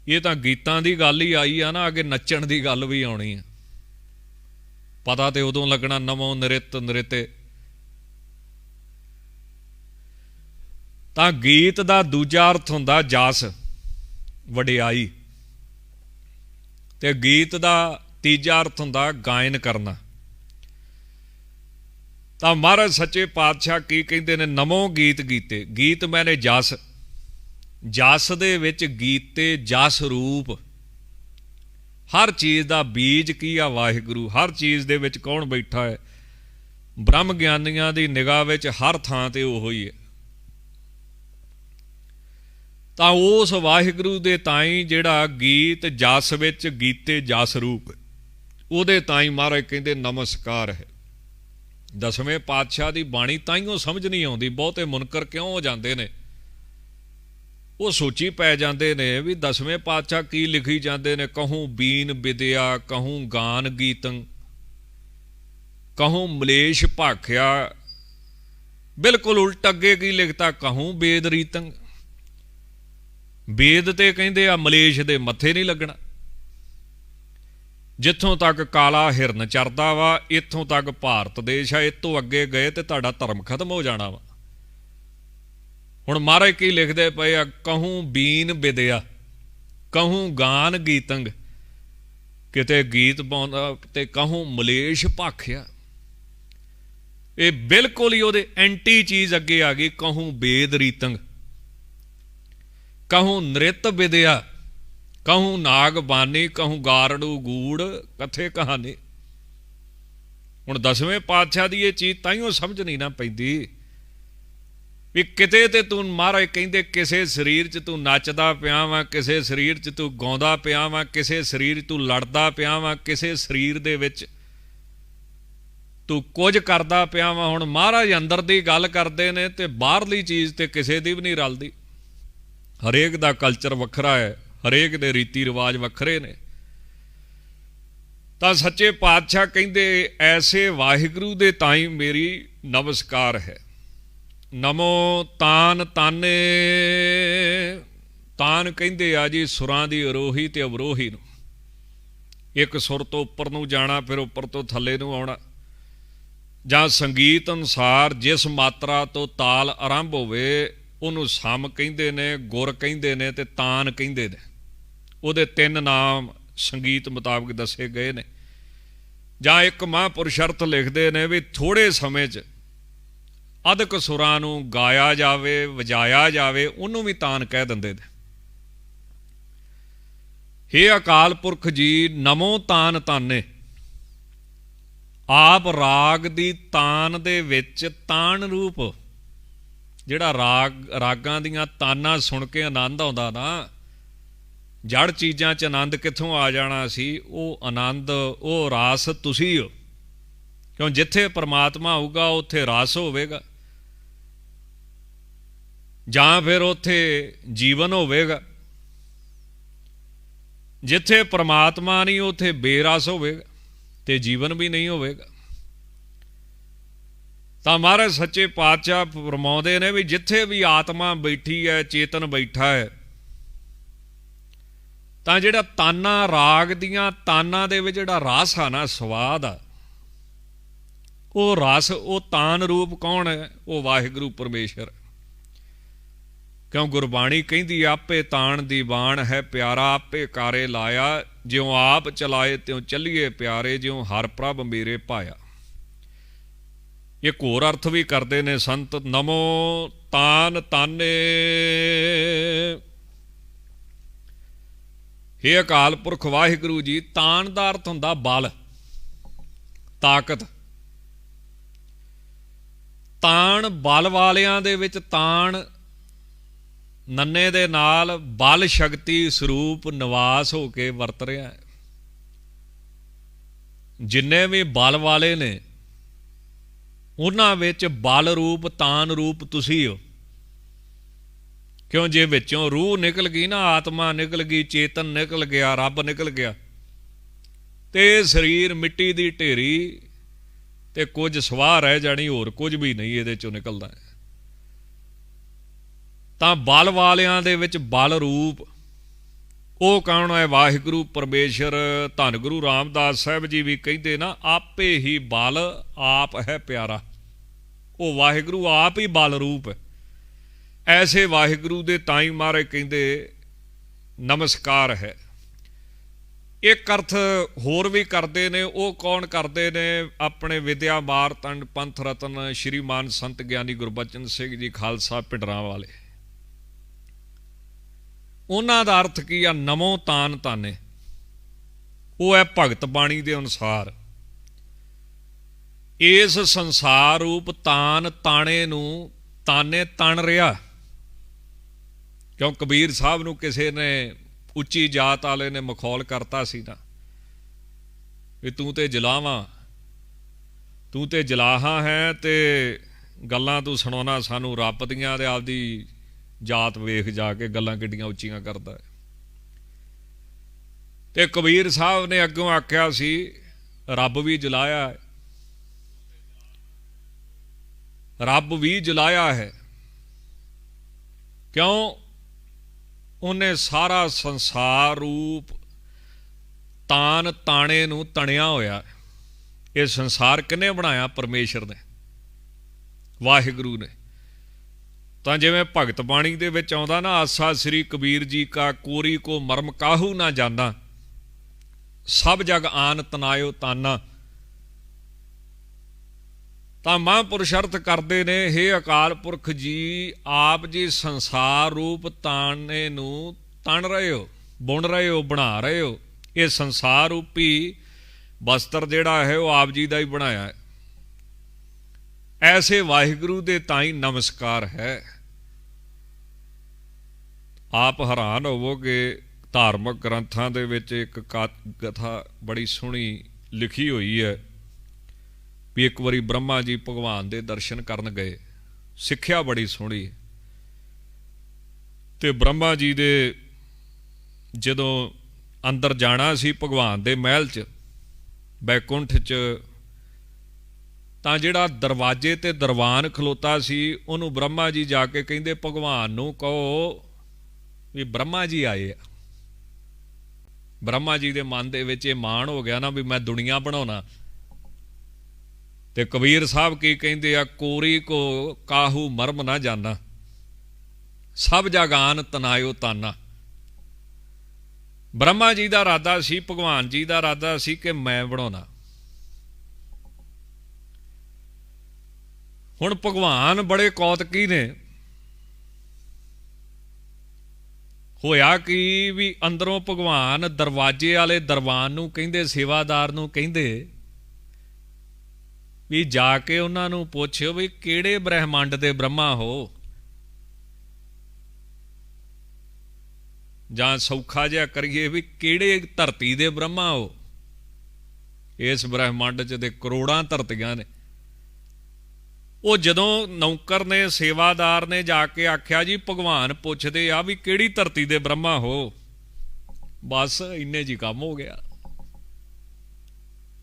ਇਹ ਤਾਂ ਗੀਤਾਂ ਦੀ ਗੱਲ ਹੀ ਆਈ ਆ ਨਾ, ਅੱਗੇ ਨੱਚਣ ਦੀ ਗੱਲ ਵੀ ਆਉਣੀ ਆ। ਪਤਾ ਤੇ ਉਦੋਂ ਲੱਗਣਾ ਨਮੋ ਨ੍ਰਿਤ ਨ੍ਰਿਤੇ। ਤਾਂ ਗੀਤ ਦਾ ਦੂਜਾ ਅਰਥ ਹੁੰਦਾ ਜਸ, ਵਡਿਆਈ। ਤੇ ਗੀਤ ਦਾ ਤੀਜਾ ਅਰਥ ਹੁੰਦਾ ਗਾਇਨ ਕਰਨਾ। ਤਾਂ ਮਹਾਰਾਜ ਸੱਚੇ ਪਾਤਸ਼ਾਹ ਕੀ ਕਹਿੰਦੇ ਨੇ? ਨਮੋ ਗੀਤ ਗੀਤੇ। ਗੀਤ ਮੈਨੇ ਜਸ, ਜਸ ਦੇ ਵਿੱਚ ਗੀਤੇ ਜਸ ਰੂਪ। ਹਰ ਚੀਜ਼ ਦਾ ਬੀਜ ਕੀ ਆ? ਵਾਹਿਗੁਰੂ। ਹਰ ਚੀਜ਼ ਦੇ ਵਿੱਚ ਕੌਣ ਬੈਠਾ ਹੈ? ਬ੍ਰਹਮ ਗਿਆਨੀਆਂ ਦੀ ਨਿਗਾਹ ਵਿੱਚ ਹਰ ਥਾਂ ਤੇ ਉਹੋ ਹੀ ਹੈ। ਤਾਂ ਉਸ ਵਾਹਿਗੁਰੂ ਦੇ ਤਾਈਂ ਜਿਹੜਾ ਗੀਤ ਜਸ ਵਿੱਚ ਗੀਤੇ ਜਸ ਰੂਪ, ਉਹਦੇ ਤਾਈਂ ਮਹਾਰਾਜ ਕਹਿੰਦੇ ਨਮਸਕਾਰ ਹੈ। ਦਸਵੇਂ ਪਾਤਸ਼ਾਹ ਦੀ ਬਾਣੀ ਤਾਈਓ ਸਮਝ ਨਹੀਂ ਆਉਂਦੀ। ਬਹੁਤੇ ਮੁਨਕਰ ਕਿਉਂ ਹੋ ਜਾਂਦੇ ਨੇ? ਉਹ ਸੋਚੀ ਪੈ ਜਾਂਦੇ ਨੇ ਵੀ ਦਸਵੇਂ ਪਾਤਸ਼ਾਹ ਕੀ ਲਿਖੀ ਜਾਂਦੇ ਨੇ। ਕਹੂੰ ਬੀਨ ਵਿਦਿਆ, ਕਹੂੰ ਗਾਨ ਗੀਤੰ, ਕਹੂੰ ਮਲੇਸ਼ ਭਾਖਿਆ। ਬਿਲਕੁਲ ਉਲਟ ਅੱਗੇ ਕੀ ਲਿਖਤਾ? ਕਹੂੰ ਵੇਦ ਰੀਤੰ। ਵੇਦ ਤੇ ਕਹਿੰਦੇ ਆ ਮਲੇਸ਼ ਦੇ ਮੱਥੇ ਨਹੀਂ ਲੱਗਣਾ। ਜਿੱਥੋਂ ਤੱਕ ਕਾਲਾ ਹਿਰਨ ਚਰਦਾ ਵਾ, ਇੱਥੋਂ ਤੱਕ ਭਾਰਤ ਦੇਸ਼ ਆ। ਇਹ ਤੋਂ ਅੱਗੇ ਗਏ ਤੇ ਤੁਹਾਡਾ ਧਰਮ ਖਤਮ ਹੋ ਜਾਣਾ ਵਾ। ਹੁਣ ਮਹਾਰਾਜ ਕੀ ਲਿਖਦੇ ਪਏ ਆ? ਕਹੂੰ ਬੀਨ ਵਿਦਿਆ, ਕਹੂੰ ਗਾਨ ਗੀਤੰਗ। ਕਿਤੇ ਗੀਤ ਪਾਉਂਦਾ ਤੇ ਕਹੂੰ ਮਲੇਸ਼ ਭਾਖਿਆ। ਇਹ ਬਿਲਕੁਲ ਹੀ ਉਹਦੇ ਐਂਟੀ ਚੀਜ਼ ਅੱਗੇ ਆ ਗਈ। ਕਹੂੰ ਵੇਦ ਰੀਤੰਗ, ਕਹੂੰ ਨ੍ਰਿਤ ਵਿਦਿਆ, कहूँ नाग बानी कहूँ गारड़ू गूड़ कथे कहानी। ਹੁਣ 10ਵੇਂ ਪਾਤਸ਼ਾਹ ਦੀ ਇਹ ਚੀਜ਼ ਤਾਈਓ ਸਮਝ ਨਹੀਂ ਨਾ ਪੈਂਦੀ ਵੀ ਕਿਤੇ ਤੇ ਤੂੰ ਮਹਾਰਾਜ ਕਹਿੰਦੇ ਕਿਸੇ ਸਰੀਰ 'ਚ ਤੂੰ ਨੱਚਦਾ ਪਿਆ ਵਾਂ, ਕਿਸੇ ਸਰੀਰ 'ਚ ਤੂੰ ਗਾਉਂਦਾ ਪਿਆ ਵਾਂ, ਕਿਸੇ ਸਰੀਰ 'ਚ ਤੂੰ ਲੜਦਾ ਪਿਆ ਵਾਂ, ਕਿਸੇ ਸਰੀਰ ਦੇ ਵਿੱਚ ਤੂੰ ਕੁਝ ਕਰਦਾ ਪਿਆ ਵਾਂ। ਹੁਣ ਮਹਾਰਾਜ ਅੰਦਰ ਦੀ ਗੱਲ ਕਰਦੇ ਨੇ ਤੇ ਬਾਹਰਲੀ ਚੀਜ਼ ਤੇ ਕਿਸੇ ਦੀ ਵੀ ਨਹੀਂ ਰਲਦੀ। ਹਰੇਕ ਦਾ ਕਲਚਰ ਵੱਖਰਾ ਹੈ, ਹਰੇਕ ਦੇ ਰੀਤੀ ਰਿਵਾਜ ਵੱਖਰੇ ਨੇ। ਤਾਂ ਸੱਚੇ ਪਾਤਸ਼ਾਹ ਕਹਿੰਦੇ ਐਸੇ ਵਾਹਿਗੁਰੂ ਦੇ ਤਾਈਂ ਮੇਰੀ ਨਮਸਕਾਰ ਹੈ। ਨਮੋ ਤਾਨ ਤਾਨੇ। ਤਾਨ ਕਹਿੰਦੇ ਆ ਜੀ ਸੁਰਾਂ ਦੀ ਅਰੋਹੀ ਤੇ ਅਵਰੋਹੀ ਨੂੰ। ਇੱਕ ਸੁਰ ਤੋਂ ਉੱਪਰ ਨੂੰ ਜਾਣਾ, ਫਿਰ ਉੱਪਰ ਤੋਂ ਥੱਲੇ ਨੂੰ ਆਉਣਾ, ਜਾਂ ਸੰਗੀਤ ਅਨੁਸਾਰ ਜਿਸ ਮਾਤਰਾ ਤੋਂ ਤਾਲ ਆਰੰਭ ਹੋਵੇ ਉਹਨੂੰ ਸਮ ਕਹਿੰਦੇ ਨੇ, ਗੁਰ ਕਹਿੰਦੇ ਨੇ ਤੇ ਤਾਨ ਕਹਿੰਦੇ ਨੇ। ਉਹਦੇ 3 ਨਾਮ ਸੰਗੀਤ ਮੁਤਾਬਕ ਦੱਸੇ ਗਏ ਨੇ। ਜਾਂ ਇੱਕ ਮਹਾਂਪੁਰਸ਼ ਅਰਥ ਲਿਖਦੇ ਨੇ ਵੀ ਥੋੜ੍ਹੇ ਸਮੇਂ 'ਚ ਅਧਿਕ ਸੁਰਾਂ ਨੂੰ ਗਾਇਆ ਜਾਵੇ, ਵਜਾਇਆ ਜਾਵੇ, ਉਹਨੂੰ ਵੀ ਤਾਨ ਕਹਿ ਦਿੰਦੇ ਨੇ। ਹੇ ਅਕਾਲ ਪੁਰਖ ਜੀ, ਨਮੋ ਤਾਨ ਤਾਨੇ। ਆਪ ਰਾਗ ਦੀ ਤਾਨ ਦੇ ਵਿੱਚ ਤਾਨ ਰੂਪ ਜਿਹੜਾ ਰਾਗਾਂ ਦੀਆਂ ਤਾਨਾਂ ਸੁਣ ਕੇ ਆਨੰਦ ਆਉਂਦਾ ਨਾ, ਜੜ ਚੀਜ਼ਾਂ 'ਚ ਆਨੰਦ ਕਿੱਥੋਂ ਆ ਜਾਣਾ ਸੀ? ਉਹ ਆਨੰਦ, ਉਹ ਰਾਸ ਤੁਸੀਂ ਹੋ। ਕਿਉਂ ਜਿੱਥੇ ਪਰਮਾਤਮਾ ਹੋਊਗਾ ਉੱਥੇ ਰਾਸ ਹੋਵੇਗਾ, ਜਾਂ ਫਿਰ ਉੱਥੇ ਜੀਵਨ ਹੋਵੇਗਾ। ਜਿੱਥੇ ਪਰਮਾਤਮਾ ਨਹੀਂ ਉੱਥੇ ਬੇਰਸ ਹੋਵੇਗਾ ਤੇ ਜੀਵਨ ਵੀ ਨਹੀਂ ਹੋਵੇਗਾ। ਤਾਂ ਮਹਾਰਾਜ ਸੱਚੇ ਪਾਤਸ਼ਾਹ ਫਰਮਾਉਂਦੇ ਨੇ ਵੀ ਜਿੱਥੇ ਵੀ ਆਤਮਾ ਬੈਠੀ ਹੈ, ਚੇਤਨ ਬੈਠਾ ਹੈ, ਤਾਂ ਜਿਹੜਾ ਤਾਨਾ ਰਾਗ ਦੀਆਂ ਤਾਨਾਂ ਦੇ ਵਿੱਚ ਜਿਹੜਾ ਰਸ ਆ ਨਾ, ਸਵਾਦ ਆ, ਉਹ ਰਸ, ਉਹ ਤਾਨ ਰੂਪ ਕੌਣ ਹੈ? ਉਹ ਵਾਹਿਗੁਰੂ ਪਰਮੇਸ਼ਰ। ਕਿਉਂ ਗੁਰਬਾਣੀ ਕਹਿੰਦੀ ਆਪੇ ਤਾਣ ਦੀ ਬਾਣ ਹੈ ਪਿਆਰਾ, ਆਪੇ ਕਾਰੇ ਲਾਇਆ, ਜਿਉਂ ਆਪ ਚਲਾਏ ਤਿਉਂ ਚੱਲੀਏ ਪਿਆਰੇ, ਜਿਉਂ ਹਰ ਪ੍ਰਭ ਮੇਰੇ ਭਾਇਆ। ਇੱਕ ਹੋਰ ਅਰਥ ਵੀ ਕਰਦੇ ਨੇ ਸੰਤ, ਨਮੋ ਤਾਨ ਤਾਨੇ। ਹੇ ਅਕਾਲ ਪੁਰਖ ਵਾਹਿਗੁਰੂ ਜੀ, ਤਾਨ ਦਾ ਅਰਥ ਹੁੰਦਾ ਬਲ, ਤਾਕਤ। ਤਾਣ ਬਲ ਵਾਲਿਆਂ ਦੇ ਵਿੱਚ ਤਾਣ ਨੰਨੇ ਦੇ ਨਾਲ ਬਲ ਸ਼ਕਤੀ ਸਰੂਪ ਨਿਵਾਸ ਹੋ ਕੇ ਵਰਤ ਰਿਹਾ ਹੈ। ਜਿੰਨੇ ਵੀ ਬਲ ਵਾਲੇ ਨੇ ਉਹਨਾਂ ਵਿੱਚ ਬਲ ਰੂਪ ਤਾਨ ਰੂਪ ਤੁਸੀਂ ਹੋ। ਕਿਉਂ ਜੇ ਵਿੱਚੋਂ ਰੂਹ ਨਿਕਲ ਗਈ ਨਾ, ਆਤਮਾ ਨਿਕਲ ਗਈ, ਚੇਤਨ ਨਿਕਲ ਗਿਆ, ਰੱਬ ਨਿਕਲ ਗਿਆ, ਤੇ ਸਰੀਰ ਮਿੱਟੀ ਦੀ ਢੇਰੀ ਤੇ ਕੁਝ ਸਵਾਹ ਰਹਿ ਜਾਣੀ, ਹੋਰ ਕੁਝ ਵੀ ਨਹੀਂ ਇਹਦੇ ਚੋਂ ਨਿਕਲਦਾ। ਤਾਂ ਬਲ ਵਾਲਿਆਂ ਦੇ ਵਿੱਚ ਬਲ ਰੂਪ ਉਹ ਕੌਣ ਹੈ? ਵਾਹਿਗੁਰੂ ਪਰਮੇਸ਼ਰ। ਧੰਨ ਗੁਰੂ ਰਾਮਦਾਸ ਸਾਹਿਬ ਜੀ ਵੀ ਕਹਿੰਦੇ ਨਾ, ਆਪੇ ਹੀ ਬਲ ਆਪ ਹੈ ਪਿਆਰਾ। ਉਹ ਵਾਹਿਗੁਰੂ ਆਪ ਹੀ ਬਲ ਰੂਪ ਹੈ। ਐਸੇ ਵਾਹਿਗੁਰੂ ਦੇ ਤਾਈਂ ਮਹਾਰਾਜ ਕਹਿੰਦੇ ਨਮਸਕਾਰ ਹੈ। ਇੱਕ ਅਰਥ ਹੋਰ ਵੀ ਕਰਦੇ ਨੇ। ਉਹ ਕੌਣ ਕਰਦੇ ਨੇ? ਆਪਣੇ ਵਿਦਿਆ ਮਾਰਤੰਡ ਪੰਥ ਰਤਨ ਸ਼੍ਰੀਮਾਨ ਸੰਤ ਗਿਆਨੀ ਗੁਰਬਚਨ ਸਿੰਘ ਜੀ ਖਾਲਸਾ ਪਿੰਡਰਾਂ ਵਾਲੇ। ਉਹਨਾਂ ਦਾ ਅਰਥ ਕੀ ਆ? ਨਮੋ ਤਾਨ ਤਾਨੇ। ਉਹ ਹੈ ਭਗਤ ਬਾਣੀ ਦੇ ਅਨੁਸਾਰ ਇਸ ਸੰਸਾਰ ਰੂਪ ਤਾਨ ਤਾਣੇ ਨੂੰ ਤਾਨੇ ਤਣ ਰਿਹਾ। ਕਿਉਂ ਕਬੀਰ ਸਾਹਿਬ ਨੂੰ ਕਿਸੇ ਨੇ, ਉੱਚੀ ਜਾਤ ਵਾਲੇ ਨੇ ਮਖੌਲ ਕਰਤਾ ਸੀ ਨਾ ਵੀ ਤੂੰ ਤੇ ਜਲਾਵਾਂ, ਤੂੰ ਤੇ ਜਲਾਹਾਂ ਹੈ ਤੇ ਗੱਲਾਂ ਤੂੰ ਸੁਣਾਉਣਾ ਸਾਨੂੰ ਰੱਬ ਦੀਆਂ, ਤੇ ਆਪਦੀ ਜਾਤ ਵੇਖ ਜਾ ਕੇ ਗੱਲਾਂ ਕਿੱਡੀਆਂ ਉੱਚੀਆਂ ਕਰਦਾ ਹੈ। ਤੇ ਕਬੀਰ ਸਾਹਿਬ ਨੇ ਅੱਗੋਂ ਆਖਿਆ ਸੀ ਰੱਬ ਵੀ ਜਲਾਇਆ ਹੈ, ਰੱਬ ਵੀ ਜਲਾਇਆ ਹੈ। ਕਿਉਂ? ਉਹਨੇ ਸਾਰਾ ਸੰਸਾਰ ਰੂਪ ਤਾਨ ਤਾਣੇ ਨੂੰ ਤਣਿਆ ਹੋਇਆ। ਇਹ ਸੰਸਾਰ ਕਿਹਨੇ ਬਣਾਇਆ? ਪਰਮੇਸ਼ਰ ਨੇ, ਵਾਹਿਗੁਰੂ ਨੇ। ਤਾਂ ਜਿਵੇਂ ਭਗਤ ਬਾਣੀ ਦੇ ਵਿੱਚ ਆਉਂਦਾ ਨਾ, ਆਸਾ ਸ੍ਰੀ ਕਬੀਰ ਜੀ ਕਾ ਕੋਰੀ ਕੋ ਮਰਮ ਕਾਹੂ ਨਾ ਜਾਨਾ, ਸਭ ਜਗ ਆਨ ਤਨਾਇਓ ਤਾਨਾ। ਤਾਂ ਮਹਾਂਪੁਰਸ਼ ਅਰਥ ਕਰਦੇ ਨੇ, ਹੇ ਅਕਾਲ ਪੁਰਖ ਜੀ, ਆਪ ਜੀ ਸੰਸਾਰ ਰੂਪ ਤਾਣੇ ਨੂੰ ਤਣ ਰਹੇ ਹੋ, बुन रहे हो, बना रहे हो। ये संसार रूपी वस्त्र जिहड़ा है वो आप जी का ही बनाया है। ऐसे वाहिगुरू दे ताई नमस्कार है। आप हैरान होवोगे, धार्मिक ग्रंथां दे विच एक कथा बड़ी सोहनी लिखी हुई है भी एक बारी ब्रह्मा जी भगवान दे दर्शन करन गए। सिक्ख्या बड़ी सोहनी। ते ब्रह्मा जी दे जदों अंदर जाना सी भगवान दे महल च, बैकुंठ च, तां जिहड़ा दरवाजे ते दरवान खलोता सी उहनूं ब्रह्मा जी जाके कहिंदे भगवान नूं कहो भी ब्रह्मा जी आए आ। ब्रह्मा जी दे मन दे विच इह माण हो गया ना भी मैं दुनिया बनाउणा। ते कबीर साहब की कहिंदे आ, कोरी को काहू मरम ना जाना, सब जगान तनायो ताना। ब्रह्मा जी का इरादा सी, भगवान जी का इरादा सी कि मैं बनाउणा। हुण भगवान बड़े कौतकी ने। होया कि भी अंदरों भगवान दरवाजे वाले दरबान नूं कहिंदे, सेवादार नूं कहिंदे भी जाके उन्हां नूं पुछ भी किहड़े ब्रह्मंड दे ब्रह्मा हो, जां सौखा जिहा करिए भी किहड़े धरती दे ब्रह्मा हो। इस ब्रह्मंड च ते करोड़ां धरतियां ने। वो जदों नौकर ने, सेवादार ने जाके आख्या जी भगवान पुछदे आ भी किहड़ी धरती दे ब्रह्मा हो, बस इन्ने जी काम हो गया।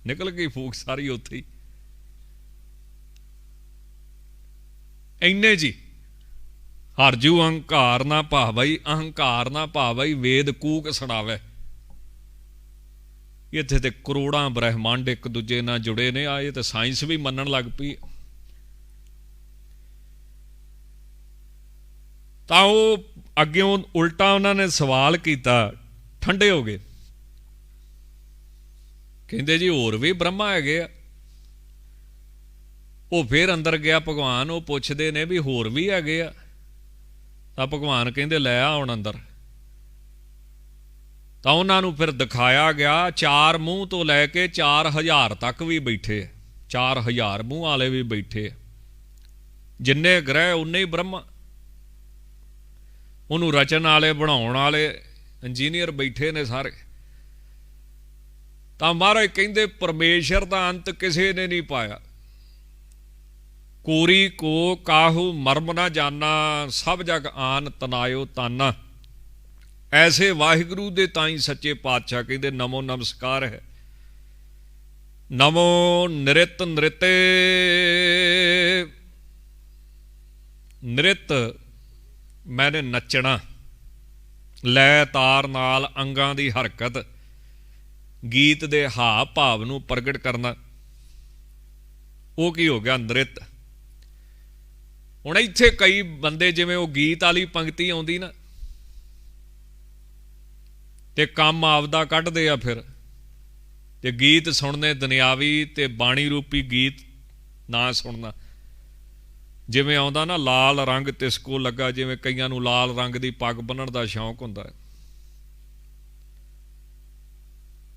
निकल गई फूक सारी उत्थे ही। इन्ने जी। हरजू अहंकार ना भावई, अहंकार ना भावई, वेद कूक सुनावे। इत्थे ते करोड़ां ब्रह्मंड एक दूजे नाल जुड़े ने। आए तो साइंस भी मनन लग पई। तां वो अग्गों उल्टा उन्होंने सवाल किया, ठंडे हो गए। कहते जी होर भी ब्रह्मा है। वो फिर अंदर गया भगवान, वो पुछते ने भी होर भी है। तो भगवान कहते लै आ हुण अंदर। तो उन्होंने फिर दिखाया गया 4 मूँह तो लैके 4000 तक भी बैठे, 4000 मूँह वाले भी बैठे। जिन्ने ग्रह उन्ने ही ब्रह्मा। उन्होंने रचन वाले, बनाउण वाले इंजीनियर बैठे ने सारे। तो महाराज कहते परमेश्वर का अंत किसी ने नहीं पाया। कोरी को काहू मरम ना जाना, सब जग आन तनायो ताना। ऐसे वाहिगुरू दे ताई सच्चे पातशाह कहते नमो नमस्कार है। नमो नृत नृते। नृत मैंने नचना, लै तार नाल अंगां दी हरकत, गीत दे हाव भाव नूं प्रगट करना, वो की हो गया नृत। हुण इत्थे कई बंदे जिवें वो गीत वाली पंक्ति आउंदी ना ते काम आपदा कढदे आ, फिर ते गीत सुनने दुनियावी ते बाणी रूपी गीत ना सुनना। जिवें आउंदा ना लाल रंग तिसको लगा, जिवें कईयां नूं लाल रंग दी पग बन्नण दा शौक हुंदा है।